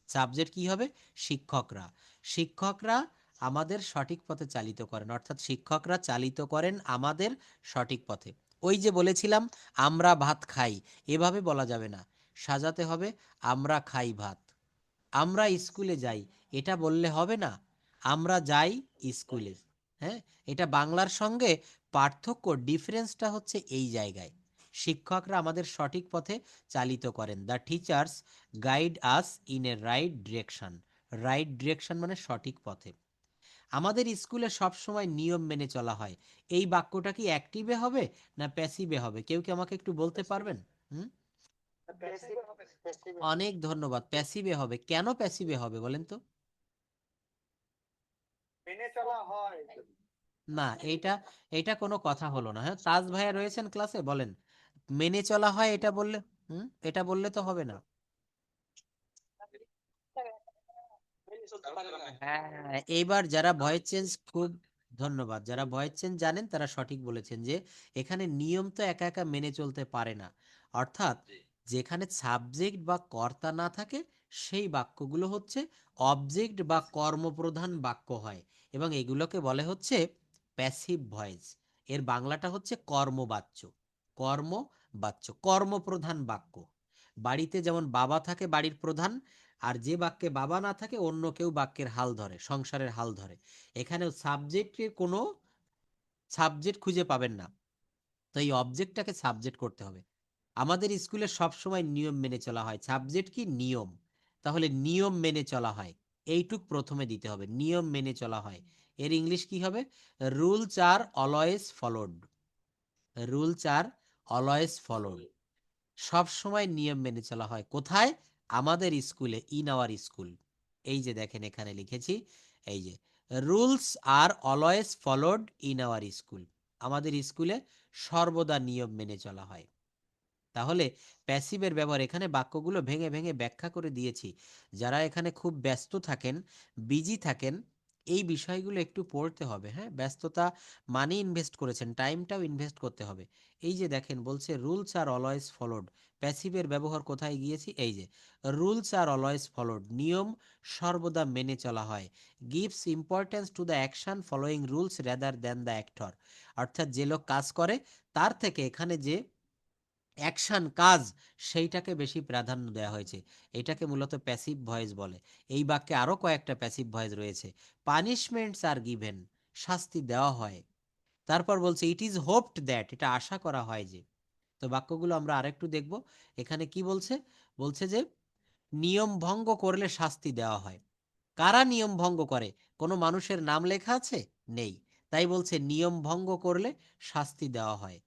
সাবজেক্ট কি হবে? শিক্ষকরা। শিক্ষকরা আমাদের সঠিক পথে চালিত করেন, অর্থাৎ শিক্ষকরা চালিত করেন আমাদের সঠিক পথে। ওই যে বলেছিলাম আমরা ভাত খাই, এভাবে বলা যাবে না, সাজাতে হবে আমরা খাই ভাত। আমরা স্কুলে যাই, এটা বললে হবে না, আমরা যাই স্কুলে। হ্যাঁ, এটা বাংলার সঙ্গে পার্থক্য, ডিফারেন্সটা হচ্ছে এই জায়গায়। শিক্ষকরা আমাদের সঠিক পথে চালিত করেন। The teachers guide us in a right direction. Right direction মানে সঠিক পথে। আমাদের স্কুলে সব সময় নিয়ম মেনে চলা হয়। এই বাক্যটা কি অ্যাক্টিভে হবে না প্যাসিভে হবে? কেউ কি আমাকে একটু বলতে পারবেন? হুম, অনেক ধন্যবাদ। প্যাসিভে হবে। কেন প্যাসিভে হবে বলেন তো? মেনে চলা হয়। না, এটা কোনো কথা হলো না। হ্যাঁ, তাজ ভাইয়া রয়েছেন ক্লাসে, বলেন। মেনে চলা হয় এটা বললে, এটা বললে তো হবে না। হ্যাঁ, এইবার যারা ভয়েস চেঞ্জ, খুব ধন্যবাদ, যারা ভয়েস চেঞ্জ জানেন তারা সঠিক বলেছেন যে এখানে নিয়ম তো একা একা মেনে চলতে পারে না। অর্থাৎ যেখানে সাবজেক্ট বা কর্তা না থাকে সেই বাক্যগুলো হচ্ছে অবজেক্ট বা কর্মপ্রধান বাক্য হয়, এবং এগুলোকে বলে হচ্ছে প্যাসিভ ভয়েস। এর বাংলাটা হচ্ছে কর্মবাচ্য। কর্মবাচ্য, কর্মপ্রধান বাক্য। বাড়িতে যেমন বাবা থাকে, বাড়ির প্রধান, আর যে বাক্যে বাবা না থাকে অন্য কেউ বাক্যের হাল ধরে, সংসারের হাল ধরে। এখানেও সাবজেক্টের কোনো সাবজেক্ট খুঁজে পাবেন না, তো এই অবজেক্টটাকে সাবজেক্ট করতে হবে। আমাদের স্কুলে সব সময় নিয়ম মেনে চলা হয়, সাবজেক্ট কি? নিয়ম। তাহলে নিয়ম মেনে চলা হয়, এইটুক প্রথমে দিতে হবে, নিয়ম মেনে চলা হয়। এর ইংলিশ কি হবে? Rules are always followed. Rules are always followed. সব সময় নিয়ম মেনে চলা হয়। কোথায়? আমাদের স্কুলে, ইন আওয়ার স্কুল। এই যে দেখেন এখানে লিখেছি, এই যে rules are always followed in our school. আমাদের স্কুলে সর্বদা নিয়ম মেনে চলা হয়। তাহলে প্যাসিভের ব্যবহার, এখানে বাক্যগুলো ভেঙে ভেঙে ব্যাখ্যা করে দিয়েছি। যারা এখানে খুব ব্যস্ত থাকেন, বিজি থাকেন, এই বিষয়গুলো একটু পড়তে হবে। হ্যাঁ, ব্যস্ততা মানি ইনভেস্ট করেছেন, টাইমটাও ইনভেস্ট করতে হবে। এই যে দেখেন বলছে রুলস আর অলওয়েজ ফলোড, প্যাসিভের ব্যবহার কোথায় গিয়েছি? এই যে রুলস আর অলওয়েজ ফলোড, নিয়ম সর্বদা মেনে চলা হয়। Gives importance to the action following rules rather than the actor. অর্থাৎ যে লোক কাজ করে তার থেকে এখানে যে অ্যাকশন, কাজ, সেইটাকে বেশি প্রাধান্য দেওয়া হয়েছে। এটাকে মূলত প্যাসিভ ভয়েস বলে। এই বাক্যে আরো কয়েকটা প্যাসিভ ভয়েস রয়েছে। পানিশমেন্টস আর গিভেন, শাস্তি দেওয়া হয়। তারপর বলছে ইট ইজ হোপড দ্যাট, এটা আশা করা হয় যে। তো বাক্যগুলো আমরা আরেকটু দেখব। এখানে কি বলছে? বলছে যে নিয়ম ভঙ্গ করলে শাস্তি দেওয়া হয়। কারা নিয়ম ভঙ্গ করে? কোনো মানুষের নাম লেখা আছে? নেই। তাই বলছে নিয়ম ভঙ্গ করলে শাস্তি দেওয়া হয়।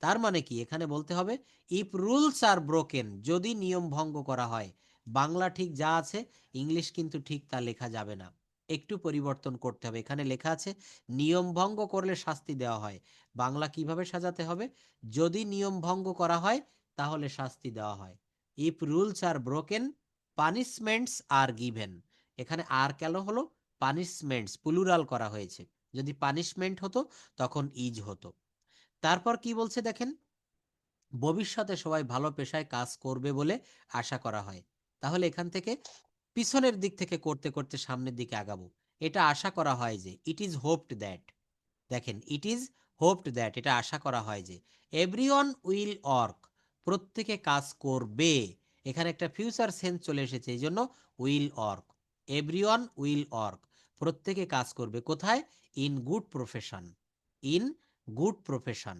তার মানে কি? এখানে বলতে হবে ইফ রুলস আর ব্রোকেন, যদি নিয়ম ভঙ্গ করা হয়। বাংলা ঠিক যা আছে, ইংলিশ কিন্তু ঠিক তা লেখা যাবে না, একটু পরিবর্তন করতে হবে। এখানে লেখা আছে নিয়ম ভঙ্গ করলে শাস্তি দেওয়া হয়, বাংলা কিভাবে সাজাতে হবে? যদি নিয়ম ভঙ্গ করা হয় তাহলে শাস্তি দেওয়া হয়। If rules are broken, punishments are given. এখানে আর কেন হলো? পানিশমেন্টস প্লুরাল করা হয়েছে, যদি পানিশমেন্ট হতো তখন ইজ হতো। তারপর কি বলছে দেখেন, ভবিষ্যতে সবাই ভালো পেশায় কাজ করবে বলে আশা করা হয়। তাহলে এখান থেকে পিছনের দিক থেকে করতে করতে সামনের দিকে আগাবো। এটা আশা করা হয় যে, ইট ইজ হোপড দ্যাট। দেখেন, ইট ইজ হোপড দ্যাট, এটা আশা করা হয় যে এভরিওয়ান উইল ওয়ার্ক, প্রত্যেকে কাজ করবে। এখানে একটা ফিউচার সেন্স চলে এসেছে, এই জন্য will work. Everyone will work, প্রত্যেকে কাজ করবে। কোথায়? In good profession. In good profession.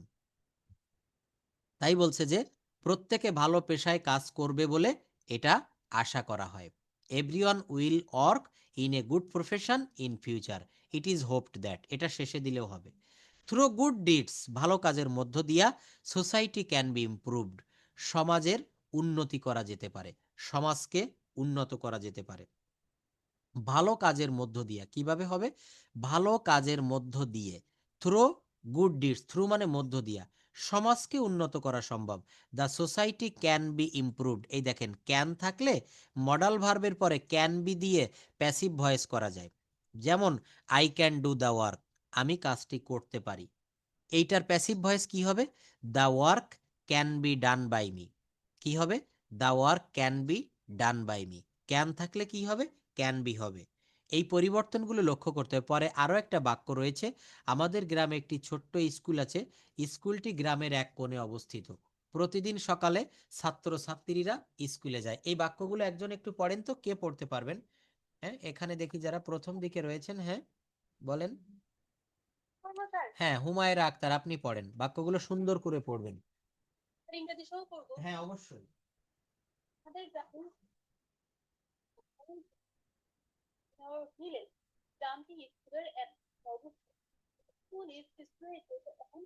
তাই বলছে যে প্রত্যেকে ভালো পেশায় কাজ করবে বলে এটা আশা করা হয়। Everyone will work in a good profession in future, it is hopped that, এটা শেষে দিলেও হবে। থ্রু গুড ডিডস, ভালো কাজের মধ্য দিয়া, সোসাইটি ক্যান বি ইমপ্রুভড, সমাজের উন্নতি করা যেতে পারে, সমাজকে উন্নত করা যেতে পারে। ভালো কাজের মধ্য দিয়া কিভাবে হবে? ভালো কাজের মধ্য দিয়ে, থ্রু গুড ডিডস, থ্রু মানে মধ্য দিয়া, সমাজকে উন্নত করা সম্ভব। The society can be improved. এই দেখেন, ক্যান থাকলে মডাল ভার্বের পরে ক্যান বি দিয়ে প্যাসিভ ভয়েস করা যায়। যেমন I can do the work, আমি কাজটি করতে পারি। এইটার প্যাসিভ ভয়েস কি হবে? The work can be done by me. কি হবে? The work can be done by me. Can থাকলে কি হবে? ক্যান বি হবে। এই পরিবর্তনগুলো লক্ষ্য করতে হবে। পরে আরও একটা বাক্য রয়েছে, আমাদের গ্রামে একটি ছোট্ট স্কুল আছে, স্কুলটি গ্রামের এক কোণে অবস্থিত, প্রতিদিন সকালে ছাত্রছাত্রীরা স্কুলে যায়। এই বাক্যগুলো একজন একটু পড়েন তো, কে পড়তে পারবেন? হ্যাঁ, এখানে দেখি যারা প্রথম দিকে রয়েছেন, হ্যাঁ বলেন। হ্যাঁ, হুমায়রা আক্তার, আপনি পড়েন, বাক্যগুলো সুন্দর করে পড়বেন। ইংরেজি সহ করবো। হ্যাঁ, অবশ্যই। আমাদের village, গ্রামটি স্কুলের এক অবস্থিত। School is situated on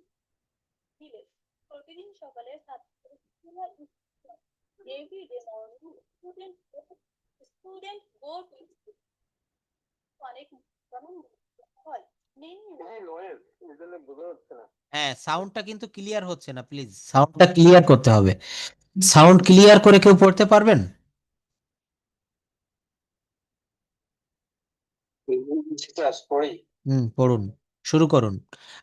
village. প্রতিদিন সকালে ছাত্রছাত্রীরা every day morning student go to school. অনেক যেমন হয় হ্যাঁ, সাউন্ডটা কিন্তু ক্লিয়ার হচ্ছে না, প্লিজ সাউন্ডটা ক্লিয়ার করতে হবে। সাউন্ড ক্লিয়ার করে কেউ পড়তে পারবেন? পড়ুন, শুরু করুন।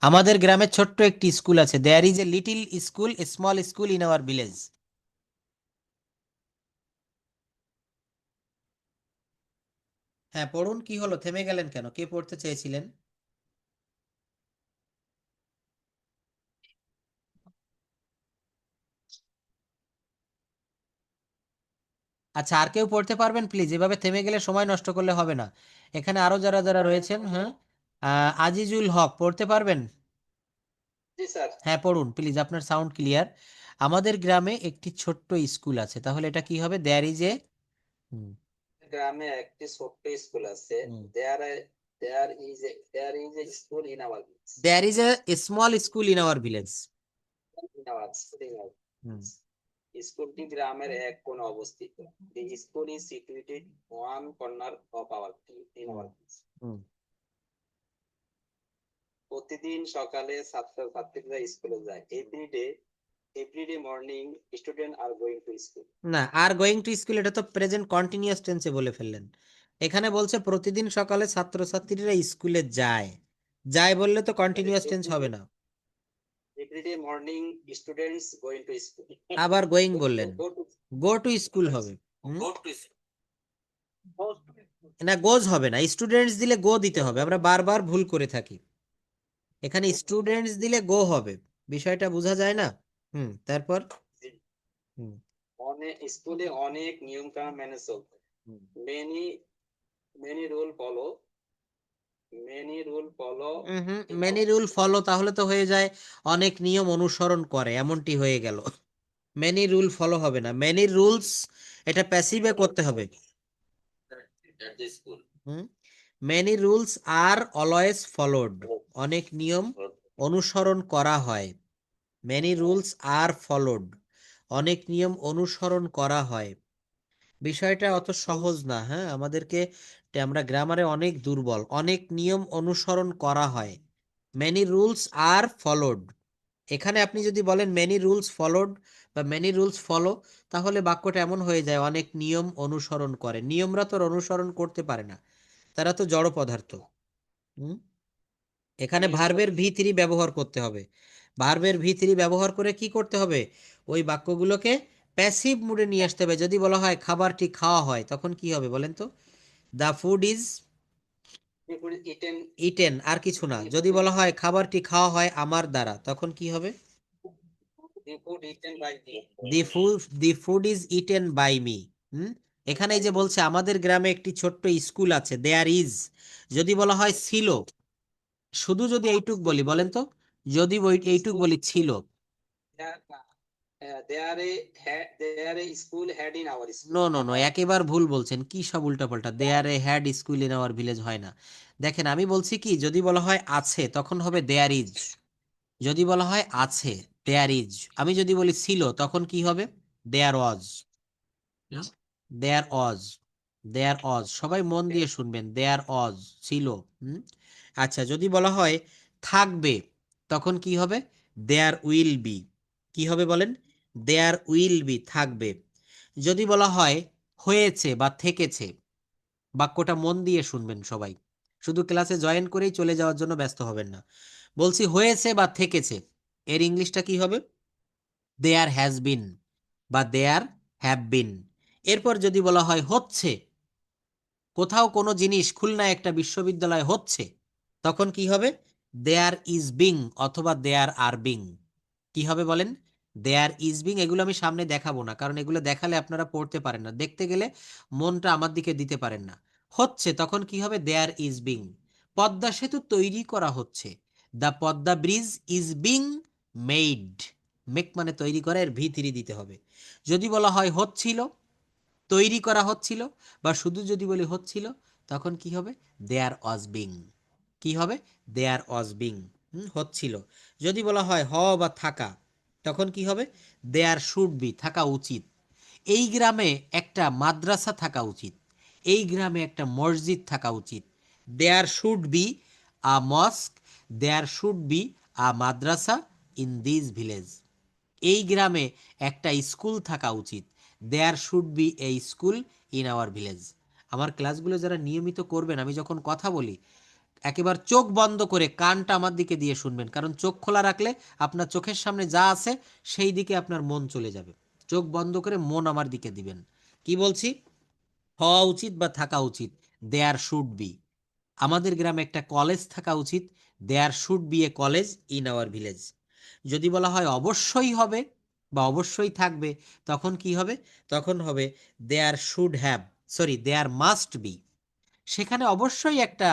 আমাদের গ্রামে ছোট্ট একটি স্কুল আছে, there is a little school, small school in our village. হ্যাঁ পড়ুন, কি হলো, থেমে গেলেন কেন? কে পড়তে চেয়েছিলেন? আচ্ছা, আর কেউ পড়তে পারবেন প্লিজ? এভাবে থেমে গেলে সময় নষ্ট করলে হবে না। এখানে আরো যারা যারা রয়েছেন, হ্যাঁ, আজিজুল হক পড়তে পারবেন? হ্যাঁ পড়ুন প্লিজ, আপনার সাউন্ড ক্লিয়ার। আমাদের গ্রামে একটি ছোট্ট স্কুল আছে, তাহলে এটা কি হবে? দেয়ার ইজ এ, গ্রামে একটি ছোট্ট স্কুল আছে। There is a school in our there is a small school in our village. স্কুলটি গ্রামের এক কোণে অবস্থিত। The school is situated one corner of our in our প্রতিদিন সকালে ছাত্রছাত্রীরা স্কুলে যায়। Everyday morning student are going to school. না, আর গোয়িং টু স্কুল এটা তো প্রেজেন্ট কন্টিনিউয়াস টেন্সে বলে ফেললেন। এখানে বলছে প্রতিদিন সকালে ছাত্রছাত্রীরা স্কুলে যায়। যায় বললে তো কন্টিনিউয়াস টেন্স হবে না। Everyday morning students going to school. আবার গোয়িং বললেন, গো টু স্কুল হবে। না, গোজ হবে না, স্টুডেন্টস দিলে গো দিতে হবে, আমরা বারবার ভুল করে থাকি। এখানে স্টুডেন্টস দিলে গো হবে, বিষয়টা বোঝা যায় না? তারপর স্কুলে অনেক নিয়ম কানুন মেনে চলতে। Many many rule follow many rule follow, তাহলে তো হয়ে যায় অনেক নিয়ম অনুসরণ করে, এমনটি হয়ে গেল। মেনি রুল ফলো হবে না, মেনি রুলস এটা প্যাসিভে করতে হবে। Many rules are always followed, অনেক নিয়ম অনুসরণ করা হয়। মেনি রুলস আর ফলোড, অনেক নিয়ম অনুসরণ করা হয়। বিষয়টা অত সহজ না, হ্যাঁ, আমাদেরকে, আমরা গ্রামারে অনেক দুর্বল। অনেক নিয়ম অনুসরণ করা হয়, মেনি রুলস আর ফলোড। এখানে আপনি যদি বলেন মেনি রুলস ফলোড বা মেনি রুলস ফলো, তাহলে বাক্যটা এমন হয়ে যায় অনেক নিয়ম অনুসরণ করে। নিয়মরা তো অনুসরণ করতে পারে না, তারা তো জড় পদার্থ। এখানে ভার্বের ভি3 ব্যবহার করতে হবে। ভার্বের ভি3 ব্যবহার করে কি করতে হবে? ওই বাক্যগুলোকে প্যাসিভ মুডে নিয়ে আসতে হবে। যদি বলা হয় খাবারটি খাওয়া হয়, তখন কি হবে বলেন তো? দ্য ফুড ইজ ইটেন, আর কিছু না। যদি বলা হয় খাবারটি খাওয়া হয় আমার দ্বারা, তখন কি হবে? The food is eaten by me. এখানে এই যে বলছে আমাদের গ্রামে একটি ছোট্ট স্কুল আছে, দেয়ার ইজ। যদি বলা হয় ছিল, শুধু যদি এইটুক বলি, বলেন তো, যদি এইটুক বলি ছিল, নো নো নো, একেবার ভুল বলছেন, কি সব উল্টাপাল্টা। There a had school in our village হয় না। দেখেন, আমি বলছি কি, যদি বলা হয় আছে, তখন হবে দেয়ার ইজ। যদি বলা হয় আছে, দেয়ার ইজ। আমি যদি বলি ছিল, তখন কি হবে? দেয়ার ওয়াজ। দেয়ার ওয়াজ, দেয়ার ওয়াজ, সবাই মন দিয়ে শুনবেন, দেয়ার ওয়াজ ছিল। আচ্ছা, যদি বলা হয় থাকবে, তখন কি হবে? There will be. কি হবে বলেন? দেয়ার উইল বি, থাকবে। যদি বলা হয় হয়েছে বা থেকেছে, বাক্যটা মন দিয়ে শুনবেন সবাই, শুধু ক্লাসে জয়েন করেই চলে যাওয়ার জন্য ব্যস্ত হবেন না। বলছি হয়েছে বা থেকেছে, এর ইংলিশটা কি হবে? দেয়ার হ্যাজ বিন বা দেয়ার হ্যাভ বিন। এরপর যদি বলা হয় হচ্ছে, কোথাও কোনো জিনিস খুলনায় একটা বিশ্ববিদ্যালয় হচ্ছে, তখন কি হবে? দেয়ার ইজ বিং অথবা দেয়ার আর বিং। কি হবে বলেন? There is being. এগুলো আমি সামনে দেখাবো না, কারণ এগুলো দেখালে আপনারা পড়তে পারেন না, দেখতে গেলে মনটা আমার দিকে দিতে পারেন না। হচ্ছে, তখন কি হবে? There is being. পদ্মা সেতু তৈরি করা হচ্ছে, the Padma bridge is being made. Make মানে তৈরি করা, এর ভি3 দিতে হবে। যদি বলা হয় হচ্ছিল, তৈরি করা হচ্ছিল, বা শুধু যদি বলি হচ্ছিল, তখন কি হবে? দেয়ার ওয়াজ বিং। কি হবে? দেয়ার ওয়াজ বিং, হচ্ছিল। যদি বলা হয় হওয়া বা থাকা, তখন কি হবে? দেয়ার শুড বি, থাকা উচিত। এই গ্রামে একটা মাদ্রাসা থাকা উচিত, এই গ্রামে একটা মসজিদ থাকা উচিত। There should be a mosque, there should be a madrasa in this village. এই গ্রামে একটা স্কুল থাকা উচিত, there should be a school in our village. আমার ক্লাসগুলো যারা নিয়মিত করবেন, আমি যখন কথা বলি একেবারে চোখ বন্ধ করে কানটা আমার দিকে দিয়ে শুনবেন, কারণ চোখ খোলা রাখলে আপনার চোখের সামনে যা আছে সেই দিকে আপনার মন চলে যাবে। চোখ বন্ধ করে মন আমার দিকে দিবেন। কি বলছি? হওয়া উচিত বা থাকা উচিত, দেয়ার শুড বি। আমাদের গ্রামে একটা কলেজ থাকা উচিত, there should be a college in our village. যদি বলা হয় অবশ্যই হবে বা অবশ্যই থাকবে, তখন কি হবে? তখন হবে there should have, sorry there must be. সেখানে অবশ্যই একটা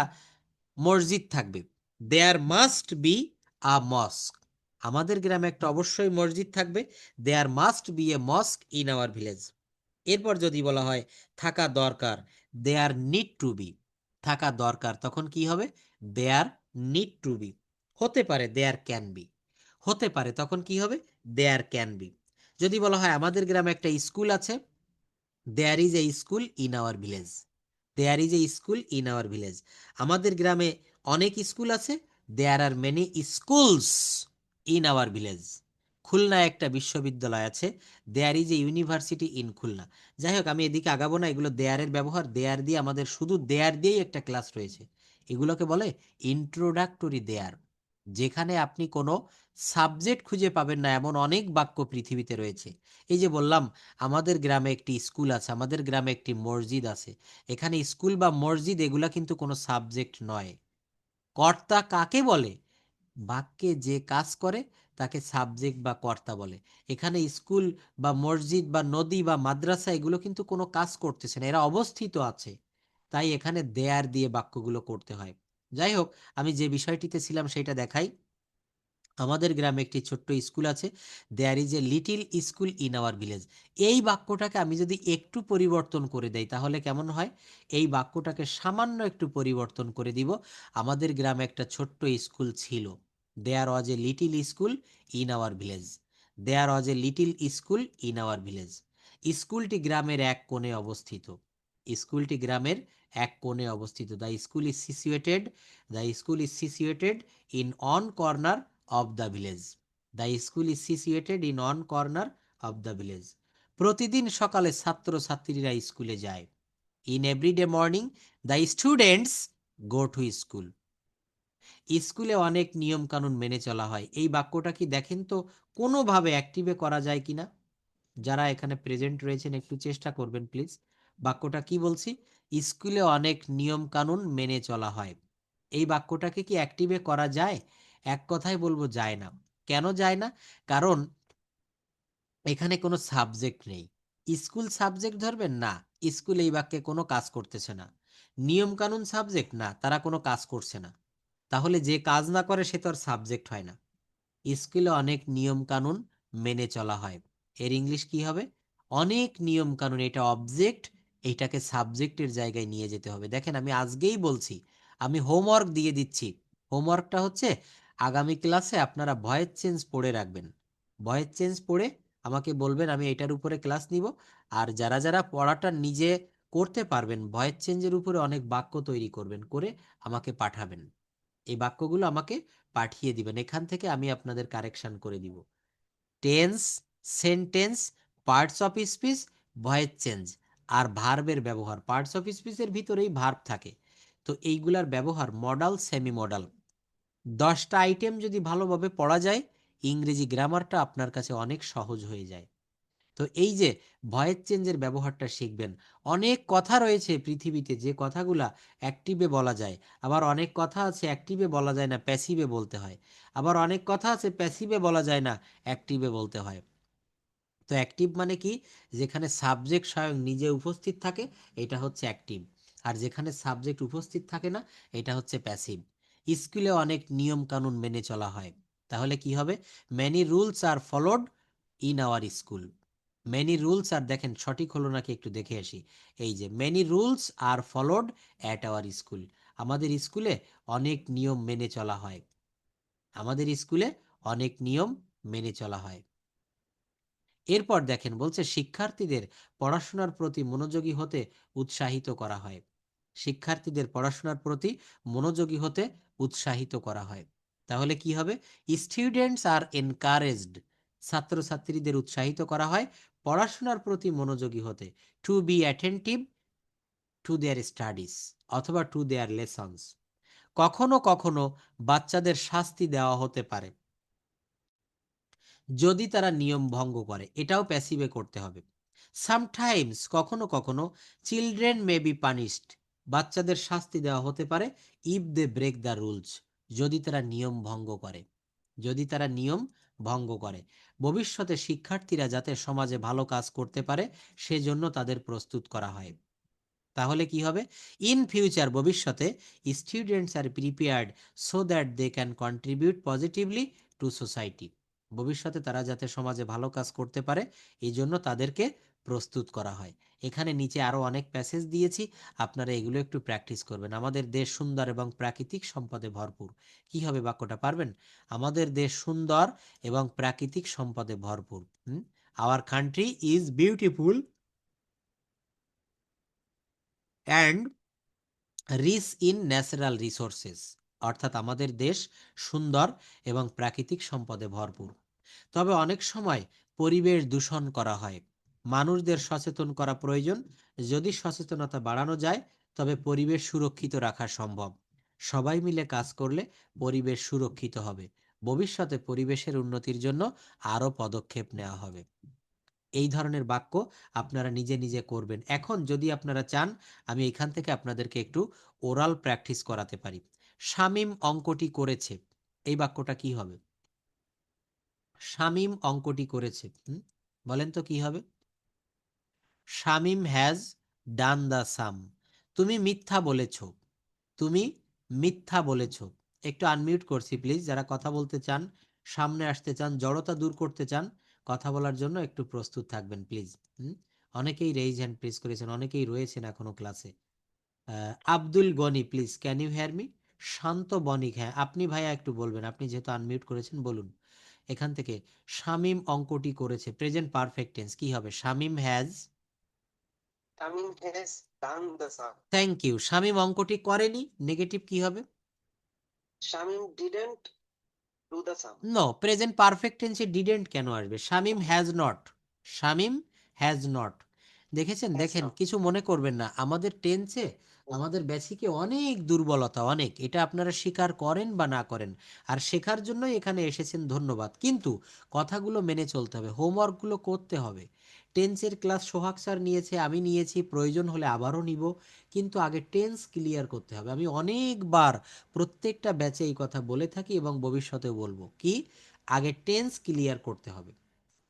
মসজিদ থাকবে, দেয়ার মাস্ট বি আ মস্ক। আমাদের গ্রামে একটা অবশ্যই মসজিদ থাকবে, there must be a mosque in our village. এরপর যদি বলা হয় থাকা দরকার, দেয়ার নিড টু বি। থাকা দরকার, তখন কি হবে? দেয়ার নিড টু বি। হতে পারে, দেয়ার ক্যান বি। হতে পারে, তখন কি হবে? There can be. যদি বলা হয় আমাদের গ্রামে একটা স্কুল আছে, there is a school in our village. There is a school in our village. আমাদের গ্রামে অনেক স্কুল আছে, there are many schools in our village. খুলনায় একটা বিশ্ববিদ্যালয় আছে, there is a university in Khulna. যাই হোক, আমি এদিকে আগাবো না। এগুলো দেয়ারের ব্যবহার, দেয়ার দিয়ে আমাদের শুধু দেয়ার দিয়েই একটা ক্লাস রয়েছে। এগুলোকে বলে ইন্ট্রোডাক্টরি দেয়ার। যেখানে আপনি কোনো সাবজেক্ট খুঁজে পাবেন না এমন অনেক বাক্য পৃথিবীতে রয়েছে। এই যে বললাম আমাদের গ্রামে একটি স্কুল আছে, আমাদের গ্রামে একটি মসজিদ আছে, এখানে স্কুল বা মসজিদ এগুলা কিন্তু কোনো সাবজেক্ট নয়। কর্তা কাকে বলে? বাক্যে যে কাজ করে তাকে সাবজেক্ট বা কর্তা বলে। এখানে স্কুল বা মসজিদ বা নদী বা মাদ্রাসা এগুলো কিন্তু কোনো কাজ করতেছে না, এরা অবস্থিত আছে, তাই এখানে দেয়ার দিয়ে বাক্যগুলো করতে হয়। যাই হোক, আমি যে বিষয়টিতে ছিলাম সেটা দেখাই। আমাদের গ্রামে একটি ছোট্ট স্কুল আছে, there is a little school in our village. এই বাক্যটাকে আমি যদি একটু পরিবর্তন করে দেই তাহলে কেমন হয়? এই বাক্যটাকে সামান্য একটু পরিবর্তন করে দিব, আমাদের গ্রামে একটা ছোট্ট স্কুল ছিল, there was a little school in our village. There was a little school in our village. স্কুলটি গ্রামের এক কোণে অবস্থিত, স্কুলটি গ্রামের এক কোণে অবস্থিত। The school is situated, the school is situated in on corner of the village. The school is situated in one corner of the village. প্রতিদিন সকালে ছাত্র ছাত্রীরা স্কুলে যায়। In every day morning the students go to school. স্কুলে অনেক নিয়ম কানুন মেনে চলা হয়। এই বাক্যটা কি দেখেন তো কোনোভাবে অ্যাক্টিভে করা যায় কিনা? যারা এখানে প্রেজেন্ট রয়েছেন একটু চেষ্টা করবেন প্লিজ। বাক্যটা কি বলছি? স্কুলে অনেক নিয়ম কানুন মেনে চলা হয়। এই বাক্যটাকে কি অ্যাক্টিভে করা যায়? এক কথায় বলবো যায় না। কেন যায় না? কারণ এখানে কোনো সাবজেক্ট নেই। স্কুল সাবজেক্ট ধরবেন না, স্কুল এই বাক্যে কোনো কাজ করতেছে না। নিয়ম কানুন সাবজেক্ট না, তারা কোনো কাজ করছে না। তাহলে যে কাজ না করে সে তো আর সাবজেক্ট হয় না। স্কুলে অনেক নিয়ম কানুন মেনে চলা হয়, এর ইংলিশ কি হবে? অনেক নিয়ম কানুন। এটা অবজেক্ট, এইটাকে সাবজেক্টের জায়গায় নিয়ে যেতে হবে। দেখেন আমি আজকেই বলছি, আমি হোমওয়ার্ক দিয়ে দিচ্ছি। হোমওয়ার্কটা হচ্ছে আগামী ক্লাসে আপনারা ভয়েস চেঞ্জ পড়ে রাখবেন। ভয়েস চেঞ্জ পড়ে আমাকে বলবেন, আমি এটার উপরে ক্লাস নিব। আর যারা যারা পড়াটা নিজে করতে পারবেন, ভয়েস চেঞ্জের উপরে অনেক বাক্য তৈরি করবেন, করে আমাকে পাঠাবেন। এই বাক্যগুলো আমাকে পাঠিয়ে দিবেন, এখান থেকে আমি আপনাদের কারেকশন করে দিব। Tense, sentence, parts of speech, voice change আর ভার্বের ব্যবহার। পার্টস অফ স্পিচের ভিতরেই ভার্ব থাকে, তো এইগুলার ব্যবহার মডাল, সেমি মডাল। 10টা আইটেম যদি ভালোভাবে পড়া যায়, ইংরেজি গ্রামারটা আপনার কাছে অনেক সহজ হয়ে যায়। তো এই যে ভয়েস চেঞ্জের ব্যবহারটা শিখবেন। অনেক কথা রয়েছে পৃথিবীতে যে কথাগুলা অ্যাক্টিভে বলা যায়, আবার অনেক কথা আছে অ্যাক্টিভে বলা যায় না, প্যাসিভে বলতে হয়। আবার অনেক কথা আছে প্যাসিভে বলা যায় না, অ্যাক্টিভে বলতে হয়। তো অ্যাক্টিভ মানে কি? যেখানে সাবজেক্ট স্বয়ং নিজে উপস্থিত থাকে এটা হচ্ছে অ্যাক্টিভ, আর যেখানে সাবজেক্ট উপস্থিত থাকে না এটা হচ্ছে প্যাসিভ। স্কুলে অনেক নিয়ম কানুন মেনে চলা হয়, তাহলে কি হবে? Many rules are followed in our school. Many rules are, দেখেন সঠিক হলো নাকি একটু দেখে আসি। এই যে many rules are followed at our school, আমাদের স্কুলে অনেক নিয়ম মেনে চলা হয়। আমাদের স্কুলে অনেক নিয়ম মেনে চলা হয়। এরপর দেখেন বলছে শিক্ষার্থীদের পড়াশোনার প্রতি মনোযোগী হতে উৎসাহিত করা হয়। শিক্ষার্থীদের পড়াশোনার প্রতি মনোযোগী হতে উৎসাহিত করা হয়, তাহলে কি হবে? স্টুডেন্টস আর এনকারেজড, ছাত্রছাত্রীদের উৎসাহিত করা হয় পড়াশোনার প্রতি মনোযোগী হতে, to be attentive to their studies অথবা টু দেয়ার লেসনস। কখনো কখনো বাচ্চাদের শাস্তি দেওয়া হতে পারে যদি তারা নিয়ম ভঙ্গ করে, এটাও প্যাসিভে করতে হবে। সামটাইমস, কখনো কখনো, চিলড্রেন মে বি পানিশড, বাচ্চাদের শাস্তি দেওয়া হতে পারে if they break the rules, যদি তারা নিয়ম ভঙ্গ করে। যদি তারা নিয়ম ভঙ্গ করে। ভবিষ্যতে শিক্ষার্থীরা যাতে সমাজে ভালো কাজ করতে পারে সেজন্য তাদের প্রস্তুত করা হয়, তাহলে কি হবে? ইন ফিউচার, ভবিষ্যতে, students are prepared so that they can contribute positively to society, ভবিষ্যতে তারা যাতে সমাজে ভালো কাজ করতে পারে এই জন্য তাদেরকে প্রস্তুত করা হয়। এখানে নিচে আরো অনেক প্যাসেজ দিয়েছি, আপনারা এগুলো একটু প্র্যাকটিস করবেন। আমাদের দেশ সুন্দর এবং প্রাকৃতিক সম্পদে ভরপুর। কি হবে বাক্যটা, পারবেন? আমাদের দেশ সুন্দর এবং প্রাকৃতিক সম্পদে ভরপুর। Our country is beautiful and rich in natural resources, অর্থাৎ আমাদের দেশ সুন্দর এবং প্রাকৃতিক সম্পদে ভরপুর। তবে অনেক সময় পরিবেশ দূষণ করা হয়, মানুষদের সচেতন করা প্রয়োজন। যদি সচেতনতা বাড়ানো যায় তবে পরিবেশ সুরক্ষিত রাখা সম্ভব। সবাই মিলে কাজ করলে পরিবেশ সুরক্ষিত হবে। ভবিষ্যতে পরিবেশের উন্নতির জন্য আরও পদক্ষেপ নেওয়া হবে। এই ধরনের বাক্য আপনারা নিজে নিজে করবেন। এখন যদি আপনারা চান আমি এখান থেকে আপনাদেরকে একটু ওরাল প্র্যাকটিস করাতে পারি। শামীম অঙ্কটি করেছে, এই বাক্যটা কি হবে? শামীম অঙ্কটি করেছে, বলেন তো কি হবে? Shamim has done the sum. তুমি মিথ্যা বলেছ, তুমি মিথ্যা বলেছ। একটু আনমিউট করছি প্লিজ, যারা কথা বলতে চান, সামনে আসতে চান, জড়তা দূর করতে চান, কথা বলার জন্য একটু প্রস্তুত থাকবেন প্লিজ। অনেকেই রেইজ হ্যান্ড প্রেস করেছেন, অনেকেই রয়েছেন এখনো ক্লাসে। Abdul Gani please, can you hear me? Shanta Banik, হ্যাঁ আপনি ভাইয়া একটু বলবেন, আপনি যেহেতু আনমিউট করেছেন বলুন। এখান থেকে শামীম অঙ্কটি করেছে, প্রেজেন্ট পারফেক্ট টেন্স কি হবে? Shamim has, Tamim has done the sum. Thank you. Shamim অঙ্কটি করেনি, নেগেটিভ কি হবে? Shamim didn't do the sum. No, present perfect টেন্সে ডিডেন্ট কেন আসবে? Shamim has not, Shamim has not. দেখেছেন? Has দেখেন, not. কিছু মনে করবেন না, আমাদের টেন্সে আমাদের বেসিকে অনেক দুর্বলতা, অনেক, এটা আপনারা স্বীকার করেন বা না করেন, আর শেখার জন্যই এখানে এসেছেন, ধন্যবাদ। কিন্তু কথাগুলো মেনে চলতে হবে, হোমওয়ার্কগুলো করতে হবে। টেন্সের ক্লাস সোহাগ স্যার নিয়েছে, আমি নিয়েছি, প্রয়োজন হলে আবারও নিব, কিন্তু আগে টেন্স ক্লিয়ার করতে হবে। আমি অনেকবার প্রত্যেকটা ব্যাচে এই কথা বলে থাকি এবং ভবিষ্যতেও বলবো, কি আগে টেন্স ক্লিয়ার করতে হবে।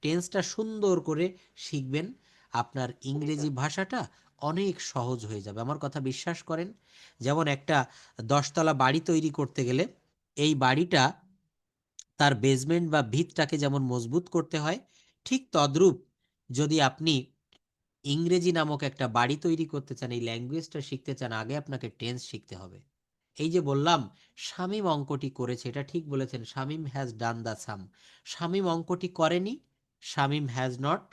টেন্সটা সুন্দর করে শিখবেন, আপনার ইংরেজি ভাষাটা অনেক সহজ হয়ে যাবে, আমার কথা বিশ্বাস করেন। যেমন একটা 10তলা বাড়ি তৈরি করতে গেলে এই বাড়িটা তার বেসমেন্ট বা ভিতটাকে যেমন মজবুত করতে হয়, ঠিক তদ্রূপ যদি আপনি ইংরেজি নামক একটা বাড়ি তৈরি করতে চান, এই ল্যাঙ্গুয়েজটা শিখতে চান, আগে আপনাকে টেন্স শিখতে হবে। এই যে বললাম শামীম অঙ্কটি করেছে, এটা ঠিক বলেছেন, Shamim has done the sum. Shamim অঙ্কটি করেনি, Shamim has not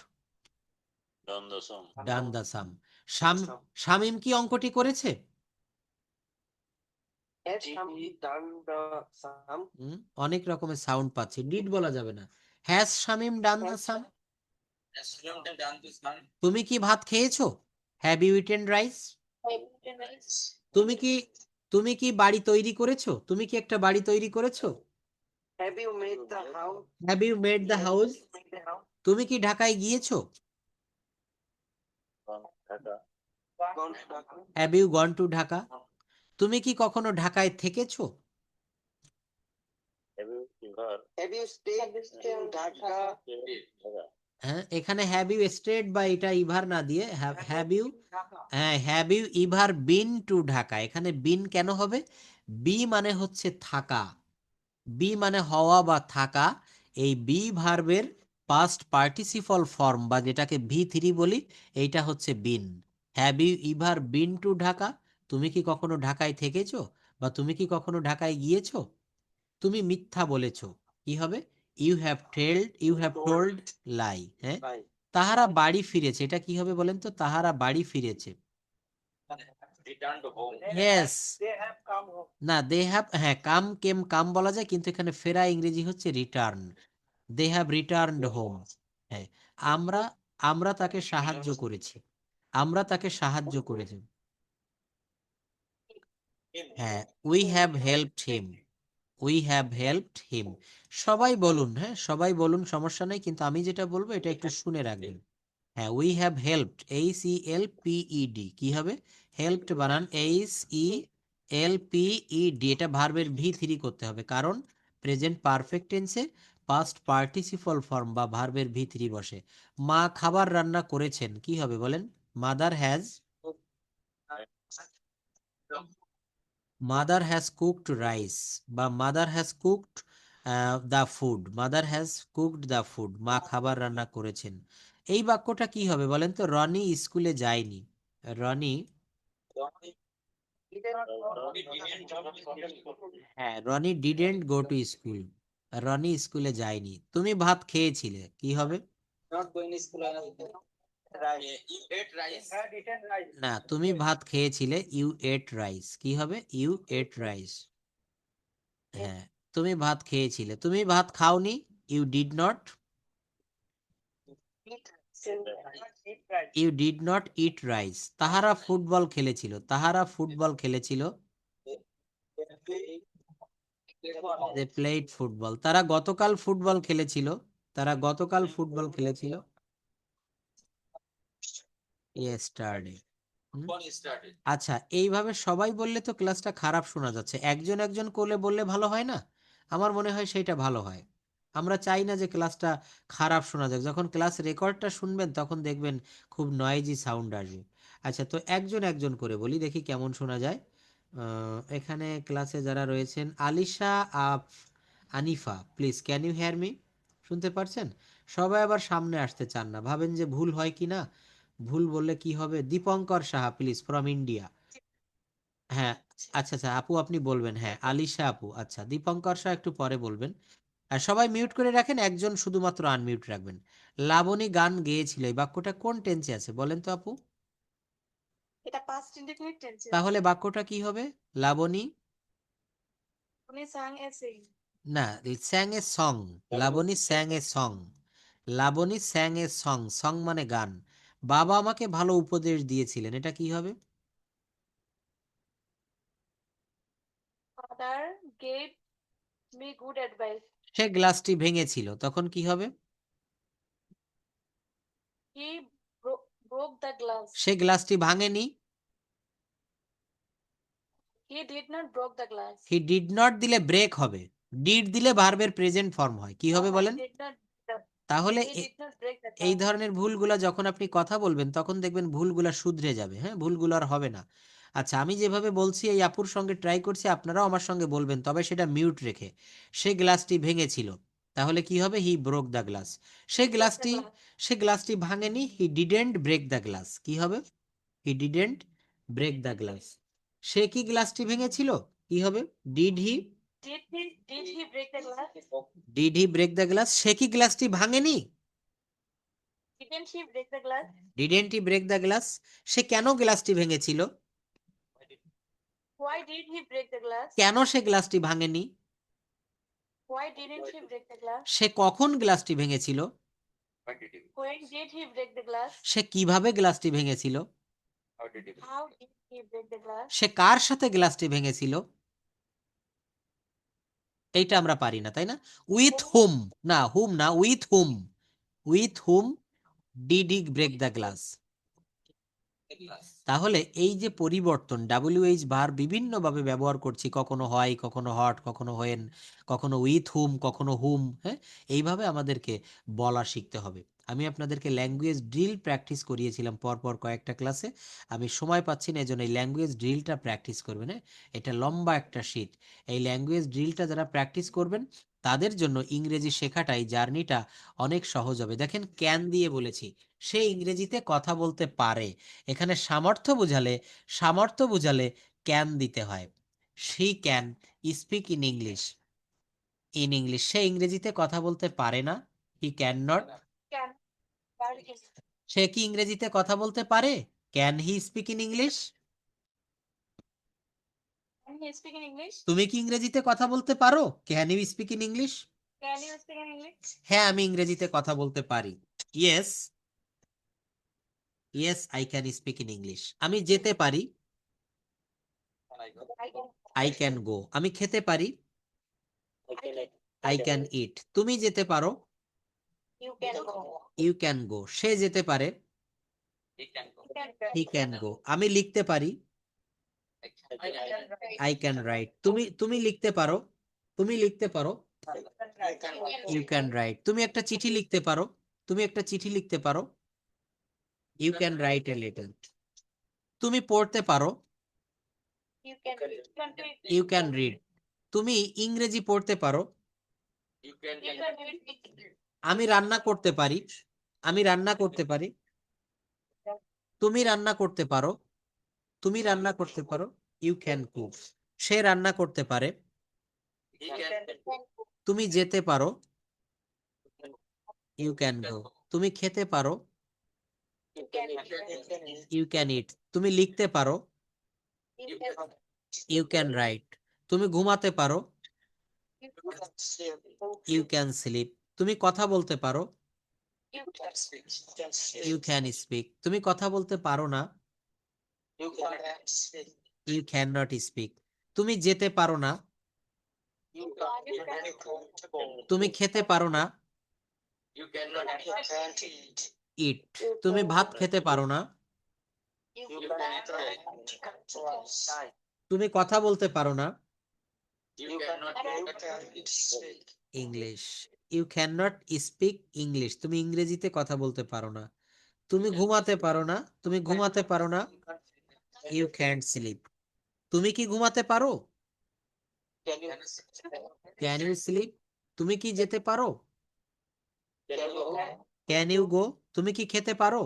done the sum. Shamim কি অঙ্কটি করেছে? Has he done the sum? অনেক রকমের সাউন্ড পাচ্ছি, ডিড বলা যাবে না। Has Shamim done the sum? তুমি কি ভাত খেয়েছো? Have you eaten rice? তুমি কি তুমি কি বাড়ি তৈরি করেছো? তুমি কি একটা বাড়ি তৈরি করেছো? Have you made the house? Have you made the house? Made the house? তুমি কি ঢাকায় গিয়েছো? Gone to Dhaka? Have you gone to Dhaka? তুমি কি কখনো ঢাকায় থেকেছো? Have you stayed in Dhaka? হ্যাঁ, এখানে হ্যাভ ইউ স্টেড বা এটা ইভার না দিয়ে হ্যাভ ইউ, Dhaka. হ্যাঁ have you ever been to Dhaka. এখানে বিন কেন হবে? বি মানে হচ্ছে থাকা, বি মানে হওয়া বা থাকা। এই বি ভার্বের পাস্ট পার্টিসিপল ফর্ম বা যেটাকে V3 বলি, এইটা হচ্ছে been. Have you ever been to Dhaka? তুমি কি কখনো ঢাকায় থেকেছো বা তুমি কি কখনো ঢাকায় গিয়েছো? তুমি মিথ্যা বলেছো, কি হবে? ইউ হ্যাভ টোল্ড লাই। হ্যাঁ, Bye. তাহারা বাড়ি ফিরেছে, এটা কি হবে বলেন তো? তাহারা বাড়ি ফিরেছে। Yes. They have come home. না, দে হ্যাভ, হ্যাঁ কাম কেম কাম বলা যায়, কিন্তু এখানে ফেরা ইংরেজি হচ্ছে return. They have returned home. হ্যাঁ, আমরা আমরা তাকে সাহায্য করেছি, আমরা তাকে সাহায্য করেছি। হ্যাঁ, we have helped him, we have helped him. সবাই বলুন, হ্যাঁ সবাই বলুন, সমস্যা নেই, কিন্তু আমি যেটা বলবো এটা একটু শুনে রাখবেন। হ্যাঁ, উই হ্যাভ হেল্পড, HELPED, কি হবে? হেল্পড বানান HELPED, এটা ভার্বের V3 করতে হবে, কারণ প্রেজেন্ট পারফেক্ট টেন্সে পাস্ট পার্টিসিপল ফর্ম বা ভার্বের V3 বসে। মা খাবার রান্না করেছেন, কি হবে বলেন? Mother has, mother has cooked rice বা mother has cooked the food, mother has cooked the food, মা খাবার রান্না করেছেন। এই বাক্যটা কি হবে বলেন তো? রনি স্কুলে যায়নি, রনি, হ্যাঁ Roni didn't go to school, Roni স্কুলে যায়নি। তুমি ভাত খেয়েছিলে, কি হবে? Not going to school. Rice. You ate rice. Had eaten rice. না, তুমি ভাত খেয়েছিলে, ইউ এট রাইস, কি হবে? You ate rice. হ্যাঁ, তুমি ভাত খেয়েছিলে, তুমি ভাত খাওনি, you did not, Eat. Eat rice. You did not eat rice. তাহারা ফুটবল খেলেছিল, তাহারা ফুটবল খেলেছিল, দে প্লেড ফুটবল। তারা গতকাল ফুটবল খেলেছিল, তারা গতকাল ফুটবল খেলেছিল, ইয়েস্টারডে। আচ্ছা, এইভাবে সবাই বললে তো ক্লাসটা খারাপ শোনা যাচ্ছে, একজন একজন করলে বললে ভালো হয় না? আমার মনে হয় সেইটা ভালো হয়। আমরা চাই না যে ক্লাসটা খারাপ শোনা যাক। যখন ক্লাস রেকর্ডটা শুনবেন তখন দেখবেন খুব নয়েজি সাউন্ড আসবে। আচ্ছা, তো একজন একজন করে বলি, দেখি কেমন শোনা যায়। এখানে ক্লাসে যারা রয়েছেন, Alisha, Anifa, please can you hear me? শুনতে পারছেন? সবাই আবার সামনে আসতে চান না, ভাবেন যে ভুল হয় কি না, ভুল বললে কি হবে। Dipankar Saha, please, from India. হ্যাঁ, আচ্ছা আচ্ছা আপু আপনি বলবেন, হ্যাঁ আলিশা আপু, আচ্ছা দীপঙ্কর সাহা একটু পরে বলবেন। আর সবাই মিউট করে রাখেন, একজন শুধুমাত্র আনমিউট রাখবেন। লাবণী গান গেয়েছিল, এই বাক্যটা কোন টেন্সে আছে বলেন তো আপু? এটা পাস্ট ইনডেফিনিট টেন্সে। তাহলে বাক্যটা কি হবে? লাবণী, উনি sang a sing। না, sang a song, Laboni sang a song, Laboni sang a song, song মানে গান। বাবা আমাকে ভালো উপদেশ দিয়েছিলেন, এটা কি হবে? Father gave me good advice। সে গ্লাসটি ভেঙেছিল, তখন কি হবে? He broke the glass। সে গ্লাসটি ভাঙেনি, He did not broke the glass। He did not দিলে ব্রেক হবে, ডিড দিলে ভার্বের প্রেজেন্ট ফর্ম হয়, কি হবে বলেন? He did not তাহলে he did not break the এই glass। ধরনের ভুলগুলা যখন আপনি কথা বলবেন তখন দেখবেন ভুলগুলা শুধরে যাবে, হ্যাঁ ভুলগুলো আর হবে না। আচ্ছা, আমি যেভাবে বলছি এই আপুর সঙ্গে ট্রাই করছি, আপনারাও আমার সঙ্গে বলবেন, তবে সেটা মিউট রেখে। সে গ্লাসটি ভেঙেছিল, তাহলে কি হবে? He broke the glass. সে He broke the গ্লাসটি, glass। সে গ্লাসটি ভাঙেনি, he didn't break the glass, কি হবে? He didn't break the glass. সে কি গ্লাসটি ভেঙেছিল, কি হবে? Did he, Did he break the glass? Did he break the glass. সে কি গ্লাসটি ভাঙেনি, Didn't he break the glass? Didn't he break the glass. সে কেন গ্লাসটি ভেঙেছিল? Why did he break the glass? কেন সে গ্লাসটি ভাঙেনি? Why didn't he break the glass? সে কখন গ্লাসটি ভেঙেছিল? When did he break the glass? সে কিভাবে গ্লাসটি ভেঙেছিল? How did he break the glass? সে কার সাথে গ্লাসটি ভেঙেছিল? এইটা আমরা পারি না, তাই না? উইথ হুম, না হুম না, with whom. With whom did he break the glass? তাহলে এই যে পরিবর্তন WH ভার বিভিন্নভাবে ব্যবহার করছি, কখনো হয়, কখনো হট, কখনো হোয়েন, কখনো উইথ হুম, কখনো হুম, হ্যাঁ, এইভাবে আমাদেরকে বলা শিখতে হবে। আমি আপনাদেরকে ল্যাঙ্গুয়েজ ড্রিল প্র্যাকটিস করিয়েছিলাম পরপর কয়েকটা ক্লাসে। আমি সময় পাচ্ছি না, এই জন্য এই ল্যাঙ্গুয়েজ ড্রিলটা প্র্যাকটিস করবেন। হ্যাঁ, এটা লম্বা একটা শীট। এই ল্যাঙ্গুয়েজ ড্রিলটা যারা প্র্যাকটিস করবেন তাদের জন্য ইংরেজি শেখাটাই জার্নিটা অনেক সহজ হবে। দেখেন ক্যান দিয়ে বলেছি, সে ইংরেজিতে কথা বলতে পারে। এখানে সামর্থ্য বুঝালে ক্যান দিতে হয়। She can speak in English. সে ইংরেজিতে কথা বলতে পারে না। He can not. Can সে কি ইংরেজিতে কথা বলতে পারে? Can he speak in English? he speak in English? তুমি কি ইংরেজিতে কথা বলতে পারো? Can you speak in English? Can you speak in English? হ্যাঁ, আমি ইংরেজিতে কথা বলতে পারি। Yes, I can speak in English. আমি যেতে পারি। I can. I can go. আমি খেতে পারি। I can eat. তুমি যেতে পারো। You can go. You can go. সে যেতে পারে। You can he can go. আমি লিখতে পারি। I can write. তুমি লিখতে পারো। তুমি লিখতে পারো। You can write. তুমি একটা চিঠি লিখতে পারো। তুমি একটা চিঠি লিখতে পারো। You can write a letter. তুমি পড়তে পারো। You can read. You can read. তুমি ইংরেজি পড়তে পারো। You can read. আমি রান্না করতে পারি। আমি রান্না করতে পারি। তুমি রান্না করতে পারো। তুমি রান্না করতে পারো। You can cook. সে রান্না করতে পারে। তুমি যেতে পারো। You can go. তুমি খেতে পারো। You can eat. তুমি লিখতে পারো। You can write. তুমি ঘুমাতে পারো। You can sleep. তুমি কথা বলতে পারো। You can speak. তুমি কথা বলতে পারো না। You can not speak. তুমি যেতে পারো না। তুমি খেতে পারো না। ইট। তুমি ভাত খেতে পারো না। তুমি কথা বলতে পারো না। English. You can not speak English. তুমি ইংরেজিতে কথা বলতে পারো না। তুমি ঘুমাতে পারো না। তুমি ঘুমাতে পারো না। You can't sleep. তুমি কি ঘুমাতে পারো? Can you sleep. তুমি কি যেতে পারো? Can you go. তুমি কি খেতে পারো?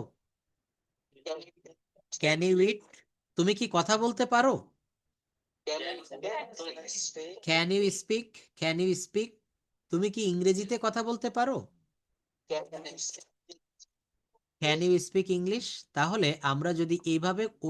Can you eat. তুমি কি কথা বলতে পারো? Can you speak. Can you speak. তুমি কি ইংরেজিতে কথা বলতে পারো? Can you speak English. তাহলে আমরা যদি এইভাবে